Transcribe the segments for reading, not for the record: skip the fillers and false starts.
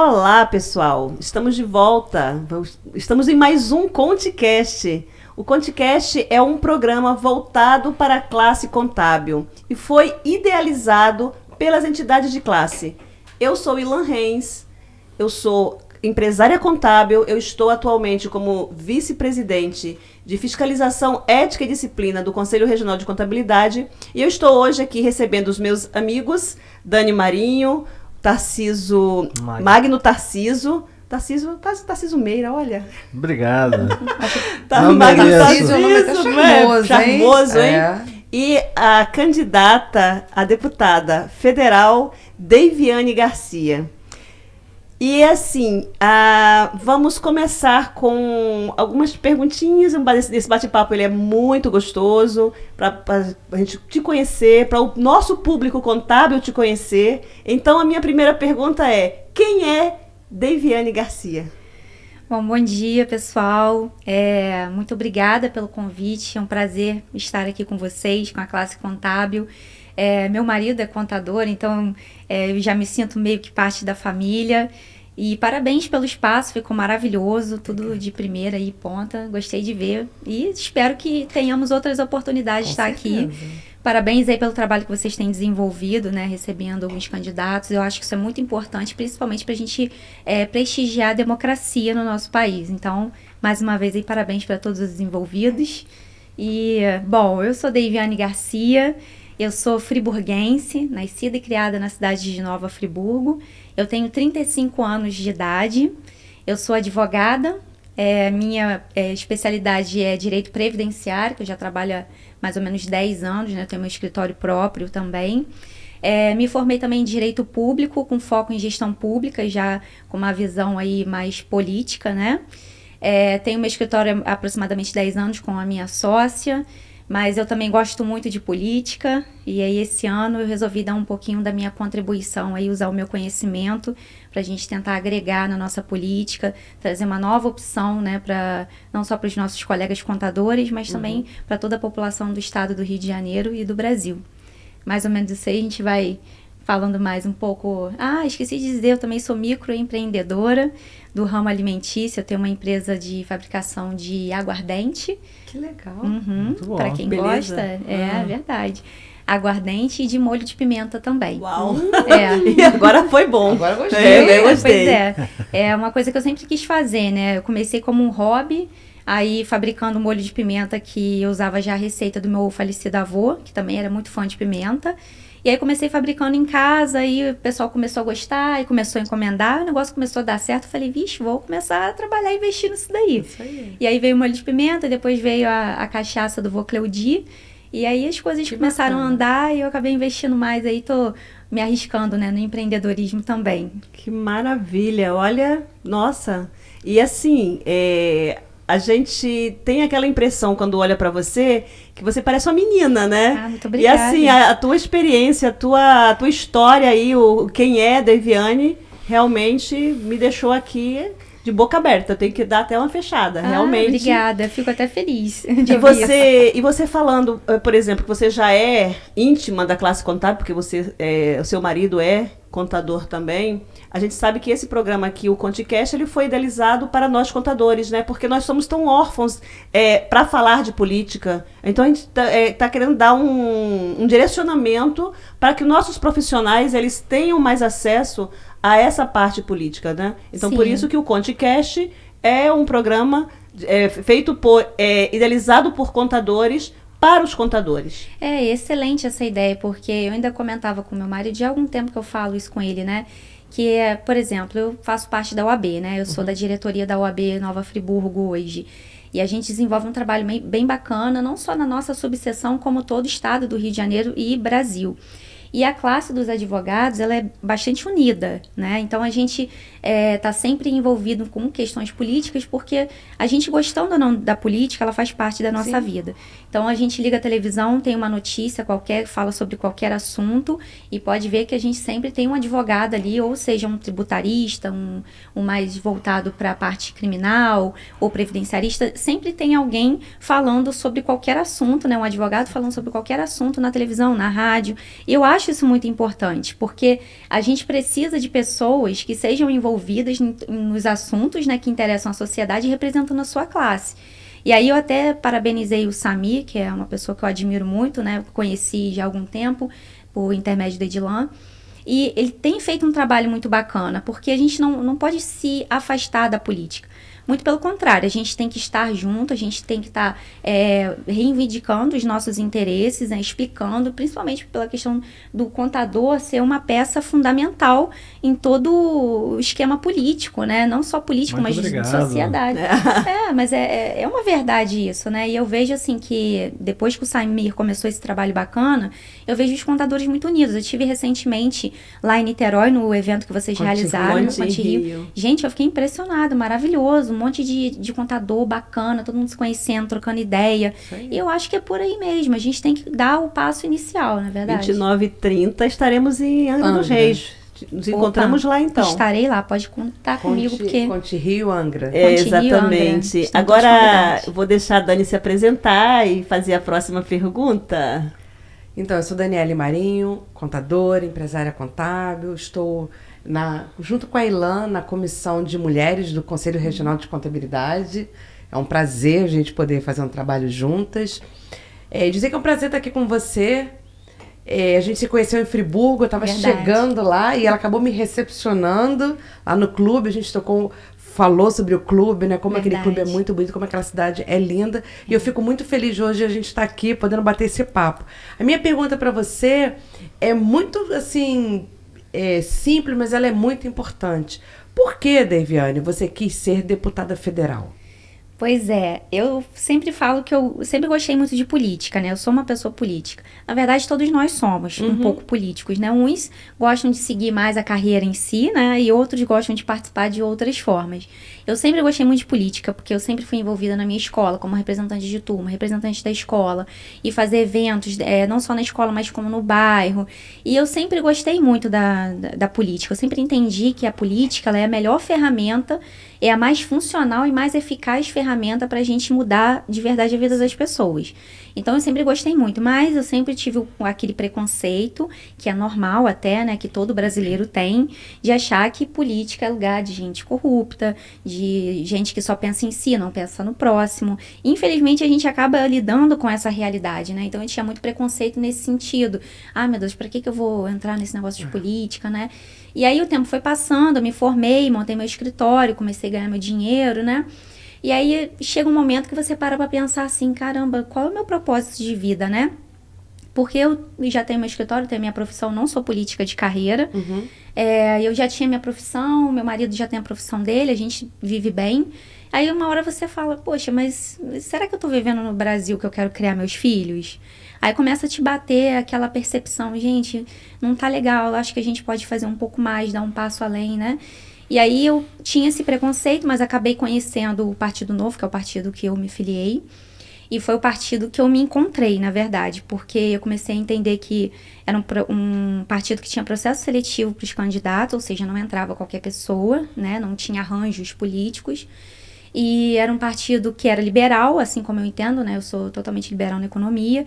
Olá, pessoal! Estamos de volta. Estamos em mais um ConteCast. O ConteCast é um programa voltado para a classe contábil e foi idealizado pelas entidades de classe. Eu sou Ilan Reis, eu sou empresária contábil, eu estou atualmente como vice-presidente de Fiscalização, Ética e Disciplina do Conselho Regional de Contabilidade e eu estou hoje aqui recebendo os meus amigos Dani Marinho, Magno Tarciso Meira, olha. Obrigado. Magno Tarciso é um nome até charmoso, hein? E a candidata a deputada federal, Deiviane Garcia. E assim, vamos começar com algumas perguntinhas. Esse bate-papo ele é muito gostoso para a gente te conhecer, para o nosso público contábil te conhecer. Então, a minha primeira pergunta é: quem é Deiviane Garcia? Bom dia, pessoal. Muito obrigada pelo convite. É um prazer estar aqui com vocês, com a classe contábil. Meu marido é contador, então eu já me sinto meio que parte da família. E parabéns pelo espaço, ficou maravilhoso, tudo de primeira e ponta, gostei de ver. E espero que tenhamos outras oportunidades de estar aqui. Parabéns aí pelo trabalho que vocês têm desenvolvido, né, recebendo alguns candidatos. Eu acho que isso é muito importante, principalmente para a gente prestigiar a democracia no nosso país. Então, mais uma vez aí, parabéns para todos os envolvidos. E, bom, eu sou Deiviane Garcia. Eu sou friburguense, nascida e criada na cidade de Nova Friburgo. Eu tenho 35 anos de idade. Eu sou advogada. Minha especialidade é direito previdenciário, que eu já trabalho há mais ou menos 10 anos, né? Eu tenho meu escritório próprio também. Me formei também em direito público, com foco em gestão pública, já com uma visão aí mais política, né? Tenho meu escritório há aproximadamente 10 anos com a minha sócia. Mas eu também gosto muito de política e aí esse ano eu resolvi dar um pouquinho da minha contribuição, aí usar o meu conhecimento para a gente tentar agregar na nossa política, trazer uma nova opção, né, não só para os nossos colegas contadores, mas também para toda a população do estado do Rio de Janeiro e do Brasil. Mais ou menos isso aí, a gente vai falando mais um pouco. Esqueci de dizer, eu também sou microempreendedora do ramo alimentício. Eu tenho uma empresa de fabricação de aguardente. Que legal. Muito bom. Para quem Beleza. gosta, é verdade. Aguardente e de molho de pimenta também. Uau! E agora foi bom. Agora gostei. Eu gostei. Pois é uma coisa que eu sempre quis fazer, né? Eu comecei como um hobby, aí fabricando molho de pimenta, que eu usava já a receita do meu falecido avô, que também era muito fã de pimenta. E aí comecei fabricando em casa, e o pessoal começou a gostar, e começou a encomendar, o negócio começou a dar certo, eu falei, vixe, vou começar a trabalhar e investir nisso daí. Isso aí. E aí veio o molho de pimenta, depois veio a cachaça do vô Cleudi, e aí as coisas começaram a andar, e eu acabei investindo mais, aí tô me arriscando, né, no empreendedorismo também. Que maravilha, olha, nossa, e assim, a gente tem aquela impressão quando olha para você que você parece uma menina, né? Muito obrigada. E assim, a tua experiência, a tua história aí, quem é Deiviane, realmente me deixou aqui de boca aberta. Eu tenho que dar até uma fechada, realmente. Obrigada, fico até feliz de E você falando, por exemplo, que você já é íntima da classe contábil, porque o seu marido é contador também. A gente sabe que esse programa aqui, o ConteCast, ele foi idealizado para nós contadores, né? Porque nós somos tão órfãos para falar de política. Então, a gente tá querendo dar um direcionamento para que nossos profissionais eles tenham mais acesso a essa parte política, né? Então, por isso que o ConteCast é um programa idealizado por contadores para os contadores. É excelente essa ideia, porque eu ainda comentava com meu marido, de algum tempo que eu falo isso com ele, né? Que por exemplo, eu faço parte da OAB, né? Eu sou da diretoria da OAB Nova Friburgo hoje. E a gente desenvolve um trabalho bem bacana, não só na nossa subseção, como todo o estado do Rio de Janeiro e Brasil. E a classe dos advogados, ela é bastante unida, né? Então, a gente está sempre envolvido com questões políticas, porque a gente, gostando ou não da política, ela faz parte da nossa vida. Então, a gente liga a televisão, tem uma notícia qualquer, fala sobre qualquer assunto, e pode ver que a gente sempre tem um advogado ali, ou seja, um tributarista, um mais voltado para a parte criminal, ou previdenciarista, sempre tem alguém falando sobre qualquer assunto, né? Um advogado falando sobre qualquer assunto na televisão, na rádio. Eu acho acho isso muito importante, porque a gente precisa de pessoas que sejam envolvidas nos assuntos, né, que interessam a sociedade, representando a sua classe. E aí eu até parabenizei o Samir, que é uma pessoa que eu admiro muito, né, conheci já há algum tempo, por intermédio da Edilan. E ele tem feito um trabalho muito bacana, porque a gente não pode se afastar da política. Muito pelo contrário, a gente tem que estar junto, a gente tem que estar reivindicando os nossos interesses, né, explicando, principalmente pela questão do contador ser uma peça fundamental em todo o esquema político, né? Não só político, Muito mas obrigado. de sociedade. Mas é uma verdade isso, né? E eu vejo assim que depois que o Samir começou esse trabalho bacana, eu vejo os contadores muito unidos. Eu tive recentemente lá em Niterói, no evento que vocês realizaram, no Conte Rio. Gente, eu fiquei impressionada, maravilhoso. Um monte de contador bacana, todo mundo se conhecendo, trocando ideia. E eu acho que é por aí mesmo. A gente tem que dar o passo inicial, não é verdade? 29h30 estaremos em Angra dos Reis. Nos encontramos lá, então. Estarei lá, pode contar comigo, porque... Conte Rio, Angra. Exatamente. Angra. Agora, eu vou deixar a Dani se apresentar e fazer a próxima pergunta. Então, eu sou Daniele Marinho, contadora, empresária contábil. Estou junto com a Ilan na Comissão de Mulheres do Conselho Regional de Contabilidade. É um prazer a gente poder fazer um trabalho juntas. Dizer que é um prazer estar aqui com você. A gente se conheceu em Friburgo, eu estava chegando lá e ela acabou me recepcionando lá no clube. A gente falou sobre o clube, né? Como aquele clube é muito bonito, como aquela cidade é linda. E eu fico muito feliz de hoje a gente estar aqui podendo bater esse papo. A minha pergunta para você é muito, assim, simples, mas ela é muito importante. Por que, Deviane, você quis ser deputada federal? Pois é, eu sempre falo que eu sempre gostei muito de política, né? Eu sou uma pessoa política. Na verdade, todos nós somos um pouco políticos, né? Uns gostam de seguir mais a carreira em si, né? E outros gostam de participar de outras formas. Eu sempre gostei muito de política, porque eu sempre fui envolvida na minha escola, como representante de turma, representante da escola, e fazer eventos, não só na escola, mas como no bairro. E eu sempre gostei muito da política. Eu sempre entendi que a política ela é a melhor ferramenta, é a mais funcional e mais eficaz ferramenta para a gente mudar de verdade a vida das pessoas. Então, eu sempre gostei muito, mas eu sempre tive aquele preconceito, que é normal até, né, que todo brasileiro tem, de achar que política é lugar de gente corrupta, de gente que só pensa em si, não pensa no próximo. Infelizmente, a gente acaba lidando com essa realidade, né? Então, eu tinha muito preconceito nesse sentido. Ah, meu Deus, para que eu vou entrar nesse negócio de política, né? E aí, o tempo foi passando, eu me formei, montei meu escritório, comecei a ganhar meu dinheiro, né? E aí, chega um momento que você para pra pensar assim, caramba, qual é o meu propósito de vida, né? Porque eu já tenho meu escritório, tenho minha profissão, não sou política de carreira. Eu já tinha minha profissão, meu marido já tem a profissão dele, a gente vive bem. Aí, uma hora você fala, poxa, mas será que eu tô vivendo no Brasil que eu quero criar meus filhos? Aí começa a te bater aquela percepção, gente, não tá legal, acho que a gente pode fazer um pouco mais, dar um passo além, né? E aí eu tinha esse preconceito, mas acabei conhecendo o Partido Novo, que é o partido que eu me filiei. E foi o partido que eu me encontrei, na verdade, porque eu comecei a entender que era um partido que tinha processo seletivo para os candidatos, ou seja, não entrava qualquer pessoa, né? Não tinha arranjos políticos. E era um partido que era liberal, assim como eu entendo, né? Eu sou totalmente liberal na economia.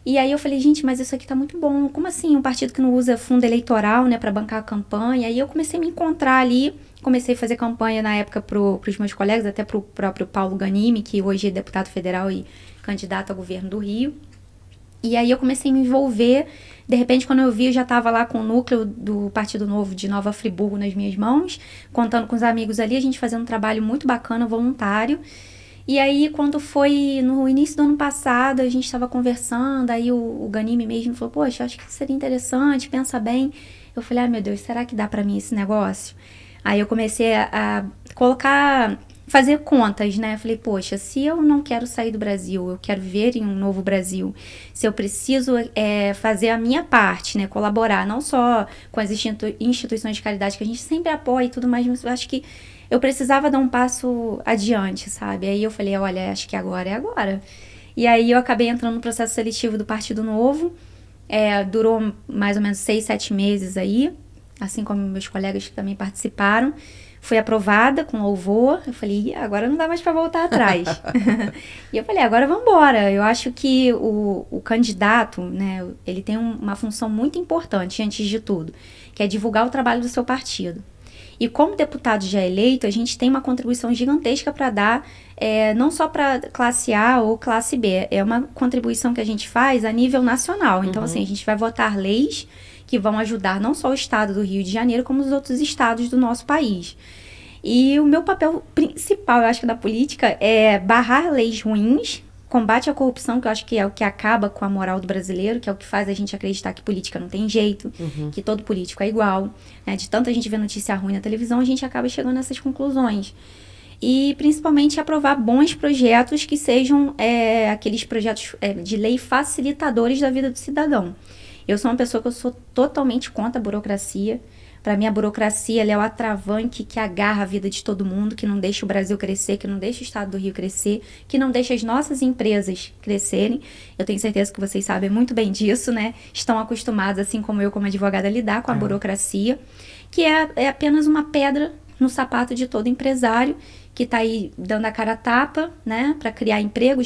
E aí eu falei, gente, mas isso aqui tá muito bom. Como assim? Um partido que não usa fundo eleitoral, né, para bancar a campanha. Aí eu comecei a me encontrar ali, comecei a fazer campanha na época pros meus colegas, até pro próprio Paulo Ganimi, que hoje é deputado federal e candidato ao governo do Rio. E aí eu comecei a me envolver. De repente, quando eu vi, eu já estava lá com o núcleo do Partido Novo de Nova Friburgo nas minhas mãos, contando com os amigos ali, a gente fazendo um trabalho muito bacana, voluntário. E aí, quando foi no início do ano passado, a gente estava conversando, aí o Ganimi mesmo falou, poxa, acho que seria interessante, pensa bem. Eu falei, meu Deus, será que dá para mim esse negócio? Aí eu comecei a fazer contas, né? Falei, poxa, se eu não quero sair do Brasil, eu quero viver em um novo Brasil, se eu preciso fazer a minha parte, né? Colaborar, não só com as instituições de caridade que a gente sempre apoia e tudo mais, mas eu acho que eu precisava dar um passo adiante, sabe? Aí eu falei, olha, acho que agora é agora. E aí eu acabei entrando no processo seletivo do Partido Novo. Durou mais ou menos 6, 7 meses aí, assim como meus colegas que também participaram. Foi aprovada com louvor. Eu falei, agora não dá mais para voltar atrás. E eu falei, agora vamos embora. Eu acho que o candidato, né, ele tem uma função muito importante, antes de tudo, que é divulgar o trabalho do seu partido. E como deputado já eleito, a gente tem uma contribuição gigantesca para dar, não só para classe A ou classe B, é uma contribuição que a gente faz a nível nacional. Então, assim, a gente vai votar leis que vão ajudar não só o estado do Rio de Janeiro, como os outros estados do nosso país. E o meu papel principal, eu acho que da política, é barrar leis ruins, combate à corrupção, que eu acho que é o que acaba com a moral do brasileiro, que é o que faz a gente acreditar que política não tem jeito, que todo político é igual. Né? De tanto a gente ver notícia ruim na televisão, a gente acaba chegando nessas conclusões. E, principalmente, aprovar bons projetos que sejam aqueles projetos de lei facilitadores da vida do cidadão. Eu sou uma pessoa que eu sou totalmente contra a burocracia. Para mim, a burocracia ela é o atravanque que agarra a vida de todo mundo, que não deixa o Brasil crescer, que não deixa o estado do Rio crescer, que não deixa as nossas empresas crescerem. Eu tenho certeza que vocês sabem muito bem disso, né? Estão acostumados, assim como eu, como advogada, a lidar com a burocracia, que é apenas uma pedra no sapato de todo empresário que está aí dando a cara a tapa, né? Para criar emprego,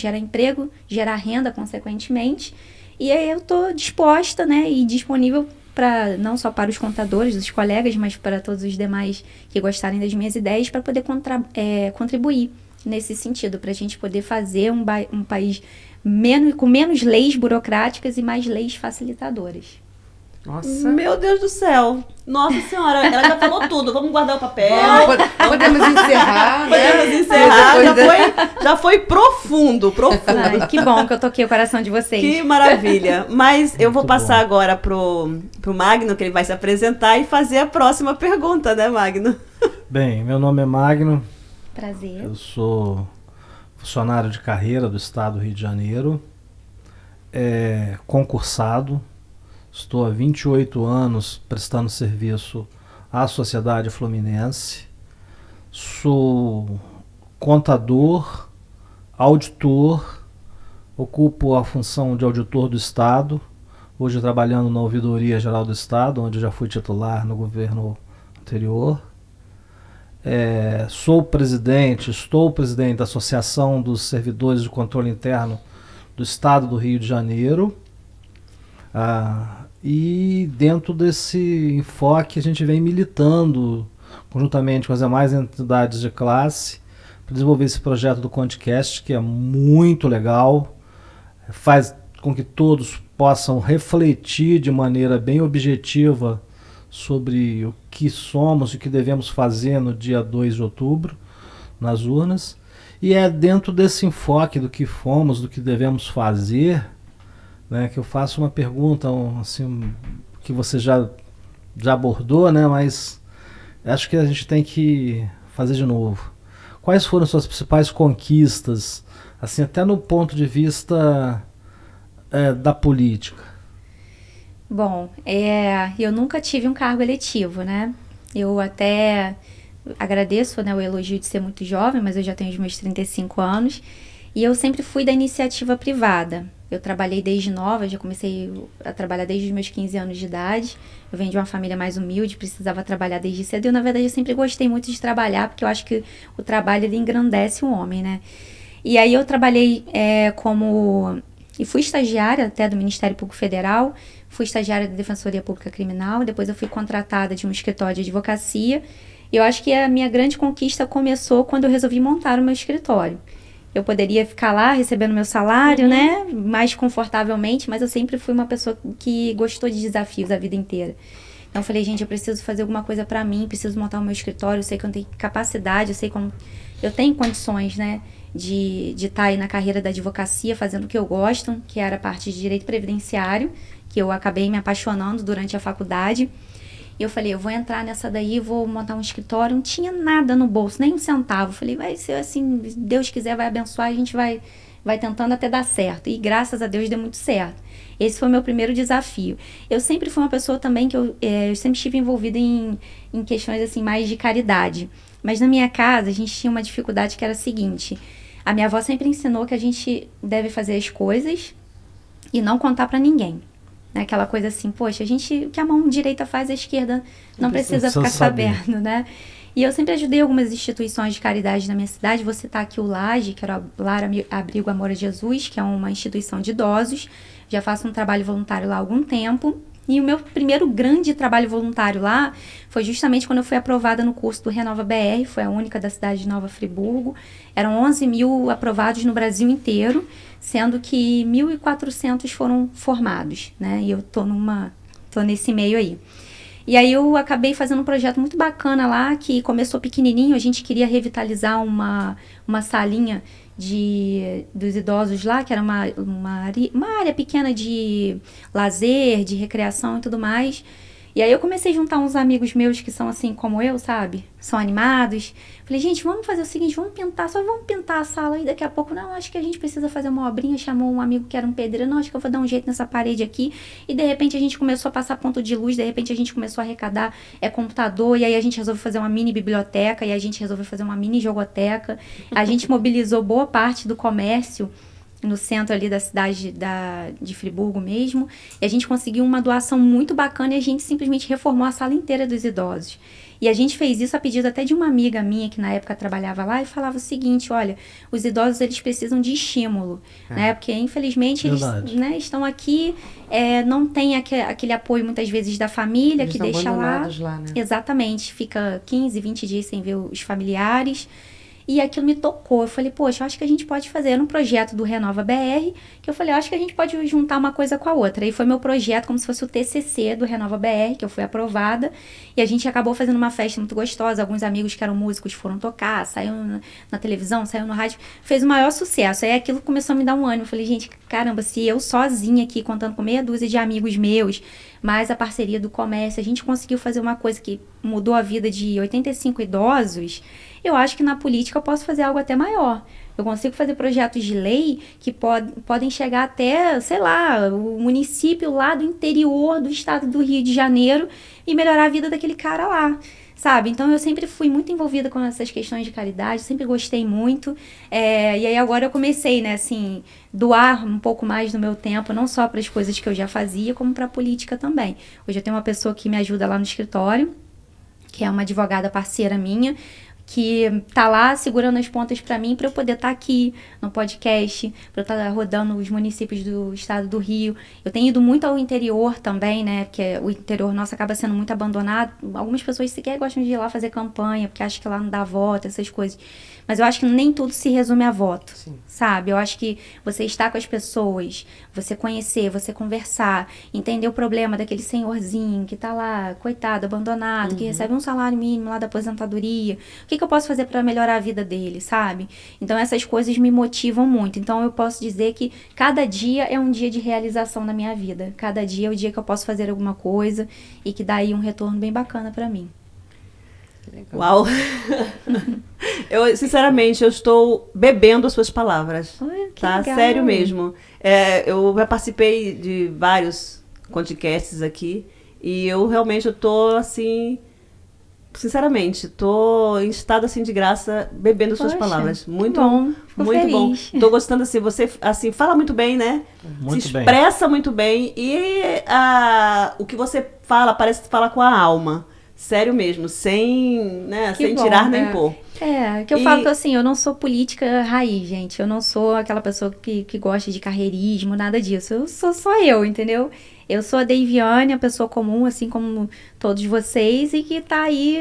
gerar renda, consequentemente. E aí eu estou disposta, né, e disponível não só para os contadores, os colegas, mas para todos os demais que gostarem das minhas ideias, para poder contribuir nesse sentido, para a gente poder fazer um país com menos leis burocráticas e mais leis facilitadoras. Nossa. Meu Deus do céu. Nossa Senhora, ela já falou tudo. Vamos guardar o papel. Podemos encerrar, né? Podemos encerrar. Já foi profundo. Ai, que bom que eu toquei o coração de vocês. Que maravilha. Mas eu vou Muito passar bom. agora pro Magno, que ele vai se apresentar e fazer a próxima pergunta, né, Magno? Bem, meu nome é Magno, Prazer. eu sou funcionário de carreira do estado do Rio de Janeiro, concursado, estou há 28 anos prestando serviço à sociedade fluminense, sou contador, auditor, ocupo a função de auditor do estado, hoje trabalhando na Ouvidoria Geral do Estado, onde já fui titular no governo anterior. Estou presidente da Associação dos Servidores de Controle Interno do Estado do Rio de Janeiro. E dentro desse enfoque a gente vem militando conjuntamente com as demais entidades de classe para desenvolver esse projeto do Conticast, que é muito legal, faz com que todos possam refletir de maneira bem objetiva sobre o que somos e o que devemos fazer no dia 2 de outubro, nas urnas. E é dentro desse enfoque do que fomos, do que devemos fazer, né, que eu faço uma pergunta assim, que você já abordou, né, mas acho que a gente tem que fazer de novo. Quais foram suas principais conquistas, assim, até no ponto de vista da política? Bom, eu nunca tive um cargo eletivo, né? Eu até agradeço, né, o elogio de ser muito jovem, mas eu já tenho os meus 35 anos. E eu sempre fui da iniciativa privada. Eu trabalhei desde nova, já comecei a trabalhar desde os meus 15 anos de idade. Eu venho de uma família mais humilde, precisava trabalhar desde cedo. E, na verdade, eu sempre gostei muito de trabalhar, porque eu acho que o trabalho, ele engrandece o homem, né? E aí eu trabalhei e fui estagiária até do Ministério Público Federal, fui estagiária da Defensoria Pública Criminal, depois eu fui contratada de um escritório de advocacia. E eu acho que a minha grande conquista começou quando eu resolvi montar o meu escritório. Eu poderia ficar lá recebendo meu salário, né, mais confortavelmente, mas eu sempre fui uma pessoa que gostou de desafios a vida inteira. Então eu falei, gente, eu preciso fazer alguma coisa pra mim, preciso montar o meu escritório, eu sei que eu tenho capacidade, eu sei como eu tenho condições, né, de estar aí na carreira da advocacia, fazendo o que eu gosto, que era a parte de direito previdenciário, que eu acabei me apaixonando durante a faculdade. E eu falei, eu vou entrar nessa daí, vou montar um escritório. Não tinha nada no bolso, nem um centavo. Falei, vai ser assim, se Deus quiser, vai abençoar, a gente vai tentando até dar certo. E graças a Deus deu muito certo. Esse foi o meu primeiro desafio. Eu sempre fui uma pessoa também que eu sempre estive envolvida em questões assim, mais de caridade. Mas na minha casa, a gente tinha uma dificuldade que era a seguinte. A minha avó sempre ensinou que a gente deve fazer as coisas e não contar pra ninguém. Né? Aquela coisa assim, poxa, o que a mão direita faz, a esquerda não precisa ficar sabendo, né? E eu sempre ajudei algumas instituições de caridade na minha cidade. Vou citar aqui o Laje, que era o Lar Abrigo Amor a Jesus, que é uma instituição de idosos. Já faço um trabalho voluntário lá há algum tempo. E o meu primeiro grande trabalho voluntário lá foi justamente quando eu fui aprovada no curso do Renova BR, foi a única da cidade de Nova Friburgo. Eram 11 mil aprovados no Brasil inteiro, sendo que 1.400 foram formados, né? E eu tô nesse meio aí. E aí eu acabei fazendo um projeto muito bacana lá, que começou pequenininho. A gente queria revitalizar uma salinha dos idosos lá, que era uma área pequena de lazer, de recreação e tudo mais. E aí eu comecei a juntar uns amigos meus que são assim como eu, sabe? São animados. Falei, gente, vamos fazer o seguinte, vamos pintar a sala e daqui a pouco, não, acho que a gente precisa fazer uma obrinha. Chamou um amigo que era um pedreiro, não, acho que eu vou dar um jeito nessa parede aqui. E de repente a gente começou a passar ponto de luz, de repente a gente começou a arrecadar computador, e aí a gente resolveu fazer uma mini biblioteca, e a gente resolveu fazer uma mini jogoteca. A gente mobilizou boa parte do comércio no centro ali da cidade de Friburgo mesmo, e a gente conseguiu uma doação muito bacana e a gente simplesmente reformou a sala inteira dos idosos. E a gente fez isso a pedido até de uma amiga minha que na época trabalhava lá e falava o seguinte, olha, os idosos eles precisam de estímulo, né? Porque infelizmente eles, né, estão aqui, não tem aquele apoio muitas vezes da família, eles que deixa lá, né? Exatamente, fica 15, 20 dias sem ver os familiares. E aquilo me tocou. Eu falei, poxa, eu acho que a gente pode fazer. Era um projeto do Renova BR, que eu falei, eu acho que a gente pode juntar uma coisa com a outra. E foi meu projeto, como se fosse o TCC do Renova BR, que eu fui aprovada. E a gente acabou fazendo uma festa muito gostosa. Alguns amigos que eram músicos foram tocar, saiu na televisão, saiu no rádio. Fez o maior sucesso. Aí aquilo começou a me dar um ânimo. Eu falei, gente, caramba, se eu sozinha aqui, contando com meia dúzia de amigos meus, mais a parceria do comércio, a gente conseguiu fazer uma coisa que mudou a vida de 85 idosos. Eu acho que na política eu posso fazer algo até maior. Eu consigo fazer projetos de lei que podem chegar até, sei lá, o município lá do interior do estado do Rio de Janeiro e melhorar a vida daquele cara lá, sabe? Então eu sempre fui muito envolvida com essas questões de caridade, sempre gostei muito. E aí agora eu comecei, né, assim, doar um pouco mais do meu tempo, não só para as coisas que eu já fazia, como para a política também. Hoje eu tenho uma pessoa que me ajuda lá no escritório, que é uma advogada parceira minha, que tá lá segurando as pontas para mim, para eu poder estar aqui no podcast, para eu estar rodando os municípios do estado do Rio. Eu tenho ido muito ao interior também, né, porque o interior nosso acaba sendo muito abandonado. Algumas pessoas sequer gostam de ir lá fazer campanha, porque acham que lá não dá voto, essas coisas. Mas eu acho que nem tudo se resume a voto, Sim. sabe? Eu acho que você estar com as pessoas, você conhecer, você conversar, entender o problema daquele senhorzinho que tá lá, coitado, abandonado, que recebe um salário mínimo lá da aposentadoria. O que eu posso fazer para melhorar a vida dele, sabe? Então essas coisas me motivam muito. Então eu posso dizer que cada dia é um dia de realização na minha vida. Cada dia é o dia que eu posso fazer alguma coisa e que dá aí um retorno bem bacana para mim. Uau! Eu, sinceramente, eu estou bebendo as suas palavras. Que tá? legal. Sério mesmo. Eu já participei de vários podcasts aqui e eu realmente estou assim, sinceramente, estou em estado assim de graça bebendo as suas palavras. Muito bom. Muito bom. Estou gostando assim, você assim fala muito bem, né? Muito se expressa muito bem e o que você fala parece que fala com a alma. Sério mesmo, sem tirar nem pôr. Que eu falo que assim, eu não sou política raiz, gente. Eu não sou aquela pessoa que gosta de carreirismo, nada disso. Eu sou só eu, entendeu? Eu sou a Deiviane, a pessoa comum, assim como todos vocês, e que tá aí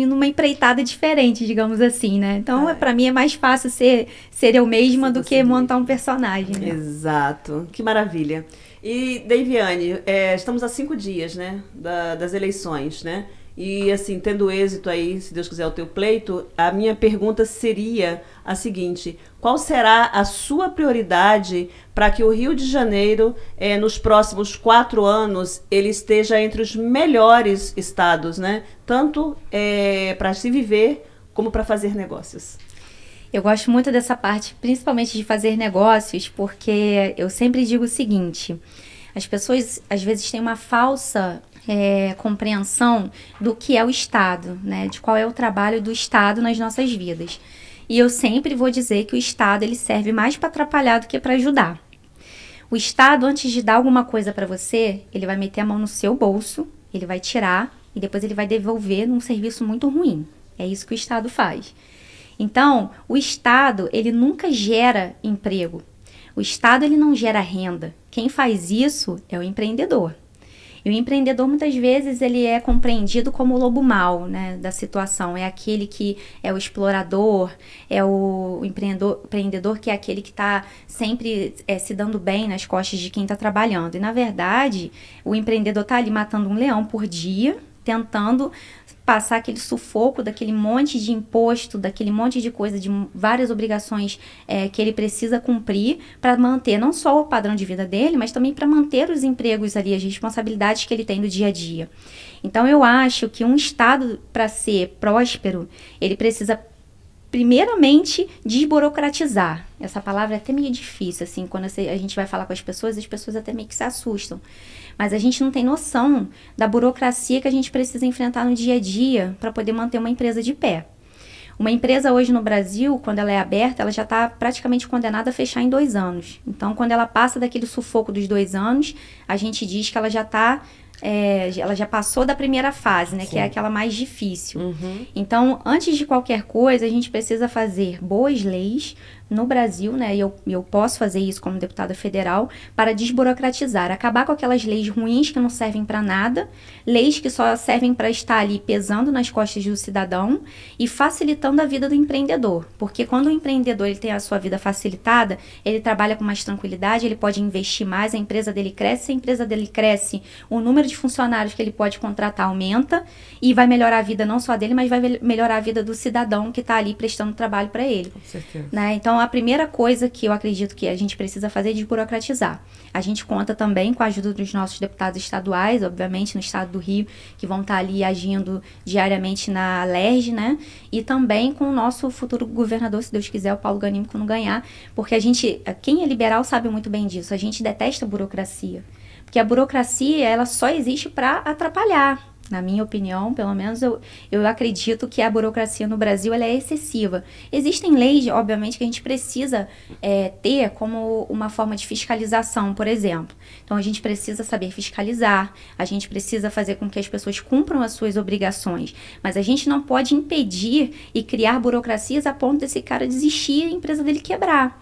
numa empreitada diferente, digamos assim, né? Então, pra mim é mais fácil ser eu mesma do que montar um personagem. Né? Exato. Que maravilha. E, Deiviane, estamos há 5 dias, né, das eleições, né? E, assim, tendo êxito aí, se Deus quiser, o teu pleito, a minha pergunta seria a seguinte: qual será a sua prioridade para que o Rio de Janeiro, nos próximos 4 anos, ele esteja entre os melhores estados, né? Tanto para se viver como para fazer negócios? Eu gosto muito dessa parte, principalmente de fazer negócios, porque eu sempre digo o seguinte: as pessoas, às vezes, têm uma falsa compreensão do que é o Estado, né? De qual é o trabalho do Estado nas nossas vidas. E eu sempre vou dizer que o Estado ele serve mais para atrapalhar do que para ajudar. O Estado, antes de dar alguma coisa para você, ele vai meter a mão no seu bolso, ele vai tirar e depois ele vai devolver num serviço muito ruim. É isso que o Estado faz. Então, o Estado, ele nunca gera emprego. O Estado, ele não gera renda. Quem faz isso é o empreendedor. E o empreendedor, muitas vezes, ele é compreendido como o lobo mau, né, da situação. É aquele que é o explorador, é o empreendedor que é aquele que está sempre se dando bem nas costas de quem está trabalhando. E, na verdade, o empreendedor está ali matando um leão por dia, tentando passar aquele sufoco daquele monte de imposto, daquele monte de coisa, de várias obrigações que ele precisa cumprir para manter não só o padrão de vida dele, mas também para manter os empregos ali, as responsabilidades que ele tem no dia a dia. Então, eu acho que um Estado, para ser próspero, ele precisa primeiramente desburocratizar. Essa palavra é até meio difícil, assim, quando a gente vai falar com as pessoas até meio que se assustam. Mas a gente não tem noção da burocracia que a gente precisa enfrentar no dia a dia para poder manter uma empresa de pé. Uma empresa hoje no Brasil, quando ela é aberta, ela já está praticamente condenada a fechar em 2 anos. Então, quando ela passa daquele sufoco dos 2 anos, a gente diz que ela já está... ela já passou da primeira fase, né? Sim. Que é aquela mais difícil. Uhum. Então, antes de qualquer coisa, a gente precisa fazer boas leis no Brasil, né? E eu posso fazer isso como deputada federal para desburocratizar, acabar com aquelas leis ruins que não servem para nada, leis que só servem para estar ali pesando nas costas do cidadão e facilitando a vida do empreendedor. Porque quando o empreendedor ele tem a sua vida facilitada, ele trabalha com mais tranquilidade, ele pode investir mais, a empresa dele cresce, se a empresa dele cresce, o número de funcionários que ele pode contratar aumenta e vai melhorar a vida não só dele, mas vai melhorar a vida do cidadão que está ali prestando trabalho para ele. Com certeza. Né? Então, a primeira coisa que eu acredito que a gente precisa fazer é desburocratizar. A gente conta também com a ajuda dos nossos deputados estaduais, obviamente, no estado do Rio, que vão estar ali agindo diariamente na LERJ, né? E também com o nosso futuro governador, se Deus quiser, o Paulo Ganim, quando ganhar, porque quem é liberal sabe muito bem disso, a gente detesta a burocracia. Porque a burocracia, ela só existe para atrapalhar. Na minha opinião, pelo menos, eu acredito que a burocracia no Brasil ela é excessiva. Existem leis, obviamente, que a gente precisa ter como uma forma de fiscalização, por exemplo. Então, a gente precisa saber fiscalizar, a gente precisa fazer com que as pessoas cumpram as suas obrigações, mas a gente não pode impedir e criar burocracias a ponto desse cara desistir e a empresa dele quebrar.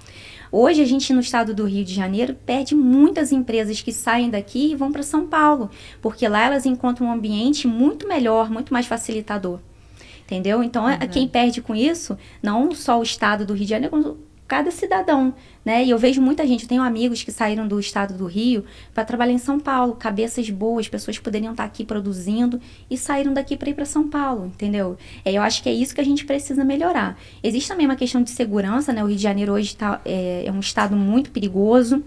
Hoje, a gente no estado do Rio de Janeiro perde muitas empresas que saem daqui e vão para São Paulo, porque lá elas encontram um ambiente muito melhor, muito mais facilitador, entendeu? Então, quem perde com isso, não só o estado do Rio de Janeiro, como cada cidadão, né? E eu vejo muita gente, eu tenho amigos que saíram do estado do Rio para trabalhar em São Paulo, cabeças boas, pessoas que poderiam estar aqui produzindo e saíram daqui para ir para São Paulo, entendeu? Eu acho que é isso que a gente precisa melhorar. Existe também uma questão de segurança, né? O Rio de Janeiro hoje é um estado muito perigoso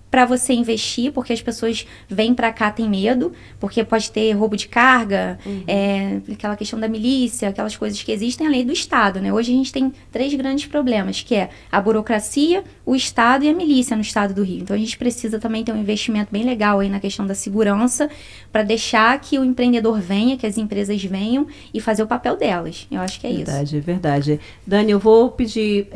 para você investir, porque as pessoas vêm para cá, tem medo, porque pode ter roubo de carga, aquela questão da milícia, aquelas coisas que existem, além do Estado, né? Hoje a gente tem 3 grandes problemas, que é a burocracia, o Estado e a milícia no estado do Rio. Então a gente precisa também ter um investimento bem legal aí na questão da segurança, para deixar que o empreendedor venha, que as empresas venham e fazer o papel delas. Eu acho que é isso. Verdade, verdade. Dani, eu vou pedir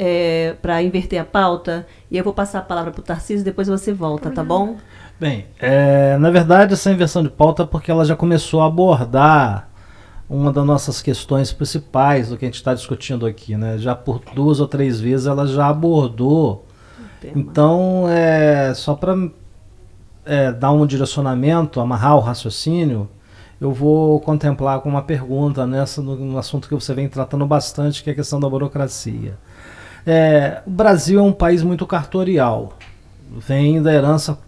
para inverter a pauta e eu vou passar a palavra para o Tarcísio, depois você volta, tá bom? Bem, na verdade essa inversão de pauta é porque ela já começou a abordar uma das nossas questões principais do que a gente está discutindo aqui, né? Já por 2 ou 3 vezes ela já abordou. Então, só para dar um direcionamento, amarrar o raciocínio, eu vou contemplar com uma pergunta no assunto que você vem tratando bastante, que é a questão da burocracia. O Brasil é um país muito cartorial, vem da herança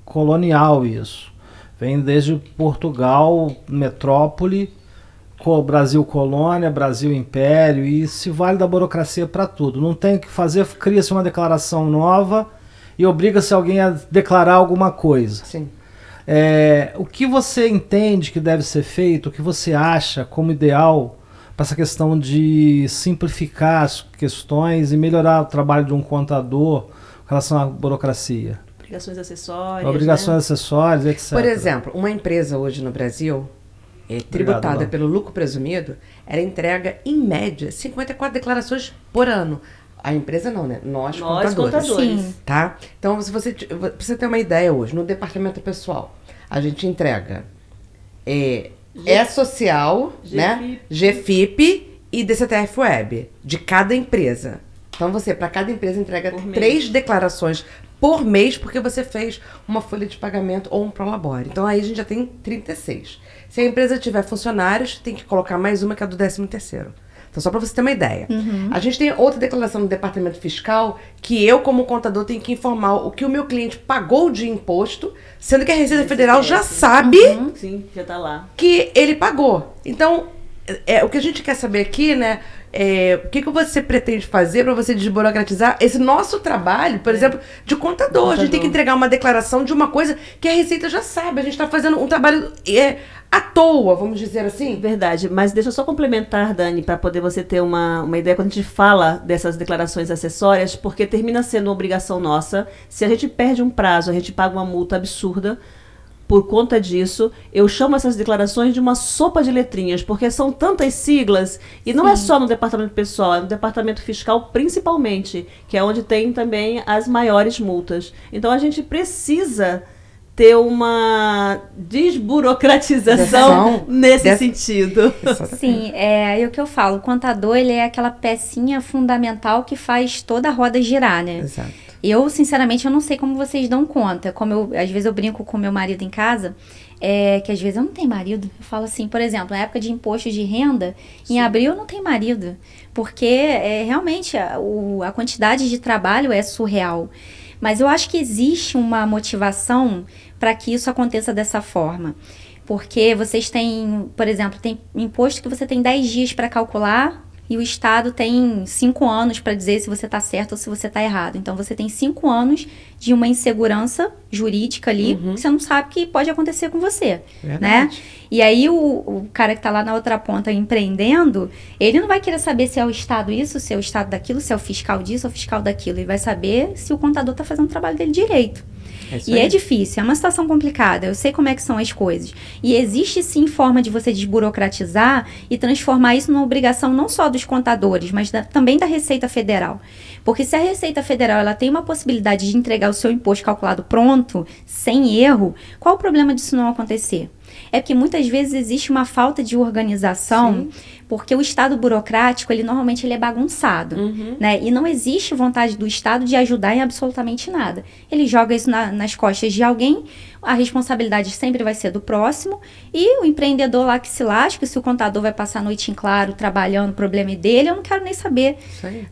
colonial isso, vem desde Portugal, metrópole, Brasil colônia, Brasil império, e se vale da burocracia para tudo. Não tem o que fazer, cria-se uma declaração nova e obriga-se alguém a declarar alguma coisa. Sim. O que você entende que deve ser feito, o que você acha como ideal para essa questão de simplificar as questões e melhorar o trabalho de um contador com relação à burocracia? Obrigações acessórias. Obrigações acessórias, etc. Por exemplo, uma empresa hoje no Brasil, tributada pelo lucro presumido, ela entrega, em média, 54 declarações por ano. A empresa não, né? Nós contadores. Sim. Tá? Então, pra você ter uma ideia hoje, no departamento pessoal, a gente entrega social, né? GFIP e DCTF Web, de cada empresa. Então você, para cada empresa, entrega 3 declarações por mês, porque você fez uma folha de pagamento ou um prolabore. Então aí a gente já tem 36. Se a empresa tiver funcionários, tem que colocar mais uma, que é do 13º. Então, só para você ter uma ideia. A gente tem outra declaração no departamento fiscal que eu, como contador, tenho que informar o que o meu cliente pagou de imposto, sendo que a Receita Federal já sabe Sim, já tá lá. que ele pagou. Então, o que a gente quer saber aqui, né? O que você pretende fazer para você desburocratizar esse nosso trabalho, por exemplo, de contador. A gente tem que entregar uma declaração de uma coisa que a Receita já sabe. A gente está fazendo um trabalho à toa, vamos dizer assim. Verdade, mas deixa eu só complementar, Dani, para poder você ter uma ideia quando a gente fala dessas declarações acessórias, porque termina sendo uma obrigação nossa. Se a gente perde um prazo, a gente paga uma multa absurda. Por conta disso, eu chamo essas declarações de uma sopa de letrinhas, porque são tantas siglas, e não é só no departamento pessoal, é no departamento fiscal principalmente, que é onde tem também as maiores multas. Então a gente precisa ter uma desburocratização nesse sentido. Sim, é o que eu falo, o contador, ele é aquela pecinha fundamental que faz toda a roda girar, né? Exato. Eu, sinceramente, eu não sei como vocês dão conta. Às vezes eu brinco com meu marido em casa, que às vezes eu não tenho marido. Eu falo assim, por exemplo, na época de imposto de renda, em abril eu não tenho marido. Porque realmente a quantidade de trabalho é surreal. Mas eu acho que existe uma motivação para que isso aconteça dessa forma. Porque vocês têm, por exemplo, tem imposto que você tem 10 dias para calcular, e o Estado tem 5 anos para dizer se você está certo ou se você está errado. Então, você tem 5 anos de uma insegurança jurídica ali, que você não sabe que pode acontecer com você, né? E aí, o cara que está lá na outra ponta empreendendo, ele não vai querer saber se é o Estado isso, se é o Estado daquilo, se é o fiscal disso ou o fiscal daquilo. Ele vai saber se o contador está fazendo o trabalho dele direito. É difícil, é uma situação complicada, eu sei como é que são as coisas. E existe sim forma de você desburocratizar e transformar isso numa obrigação não só dos contadores, mas também da Receita Federal. Porque se a Receita Federal ela tem uma possibilidade de entregar o seu imposto calculado pronto, sem erro, qual o problema disso não acontecer? É porque muitas vezes existe uma falta de organização, porque o Estado burocrático, normalmente ele é bagunçado, né? E não existe vontade do Estado de ajudar em absolutamente nada. Ele joga isso nas costas de alguém, a responsabilidade sempre vai ser do próximo, e o empreendedor lá que se lasca, se o contador vai passar a noite em claro, trabalhando, o problema é dele, eu não quero nem saber.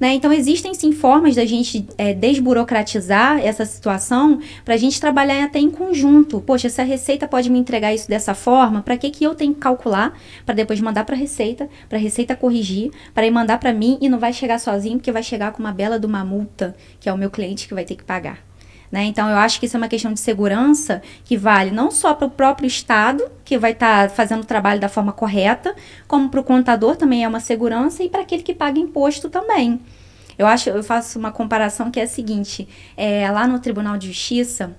Né? Então, existem sim formas da gente desburocratizar essa situação, para a gente trabalhar até em conjunto. Poxa, se a Receita pode me entregar isso dessa forma, para que eu tenho que calcular, para depois mandar para a Receita corrigir, para ir mandar para mim, e não vai chegar sozinho, porque vai chegar com uma bela de uma multa, que é o meu cliente que vai ter que pagar. Né? Então, eu acho que isso é uma questão de segurança que vale não só para o próprio Estado, que vai estar fazendo o trabalho da forma correta, como para o contador também é uma segurança, e para aquele que paga imposto também. Eu faço uma comparação que é a seguinte, lá no Tribunal de Justiça,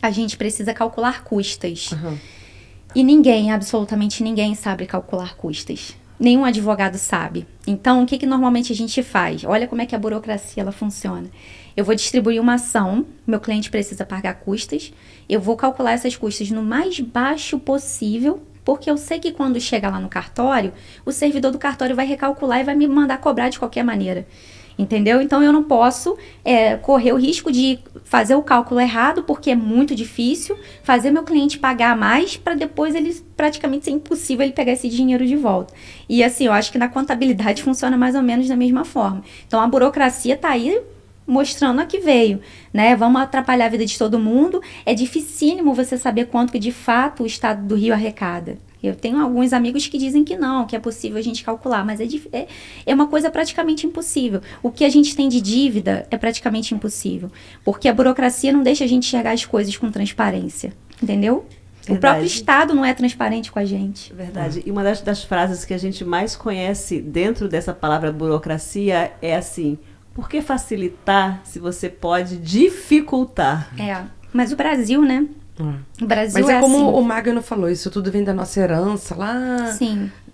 a gente precisa calcular custas. E absolutamente ninguém sabe calcular custas. Nenhum advogado sabe. Então, o que normalmente a gente faz? Olha como é que a burocracia ela funciona. Eu vou distribuir uma ação, meu cliente precisa pagar custas, eu vou calcular essas custas no mais baixo possível, porque eu sei que quando chega lá no cartório, o servidor do cartório vai recalcular e vai me mandar cobrar de qualquer maneira. Entendeu? Então, eu não posso correr o risco de fazer o cálculo errado, porque é muito difícil, fazer meu cliente pagar mais, para depois ele praticamente ser impossível ele pegar esse dinheiro de volta. E assim, eu acho que na contabilidade funciona mais ou menos da mesma forma. Então, a burocracia está aí mostrando a que veio, né? Vamos atrapalhar a vida de todo mundo. É dificílimo você saber quanto que de fato o Estado do Rio arrecada. Eu tenho alguns amigos que dizem que não, que é possível a gente calcular, mas é uma coisa praticamente impossível. O que a gente tem de dívida é praticamente impossível, porque a burocracia não deixa a gente enxergar as coisas com transparência, entendeu? Verdade. O próprio Estado não é transparente com a gente. Verdade. E uma das frases que a gente mais conhece dentro dessa palavra burocracia é assim: por que facilitar se você pode dificultar? Mas o Brasil, né? O Brasil Mas como assim. o Magno falou, isso tudo vem da nossa herança lá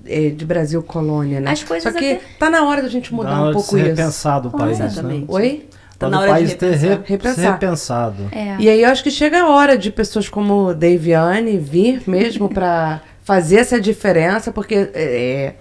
de Brasil colônia, né? As coisas Só que tá na hora da gente mudar um pouco isso. Repensar do país, exatamente. né? Oi? Tá na hora de repensar. Repensado. E aí eu acho que chega a hora de pessoas como Daviane vir mesmo para fazer essa diferença, porque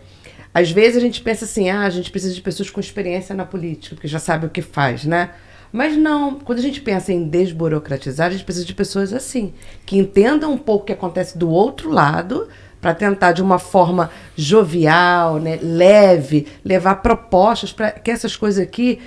Às vezes a gente pensa assim, a gente precisa de pessoas com experiência na política, porque já sabe o que faz, né? Mas não, quando a gente pensa em desburocratizar, a gente precisa de pessoas assim, que entendam um pouco o que acontece do outro lado, para tentar, de uma forma jovial, né, leve, levar propostas para que essas coisas aqui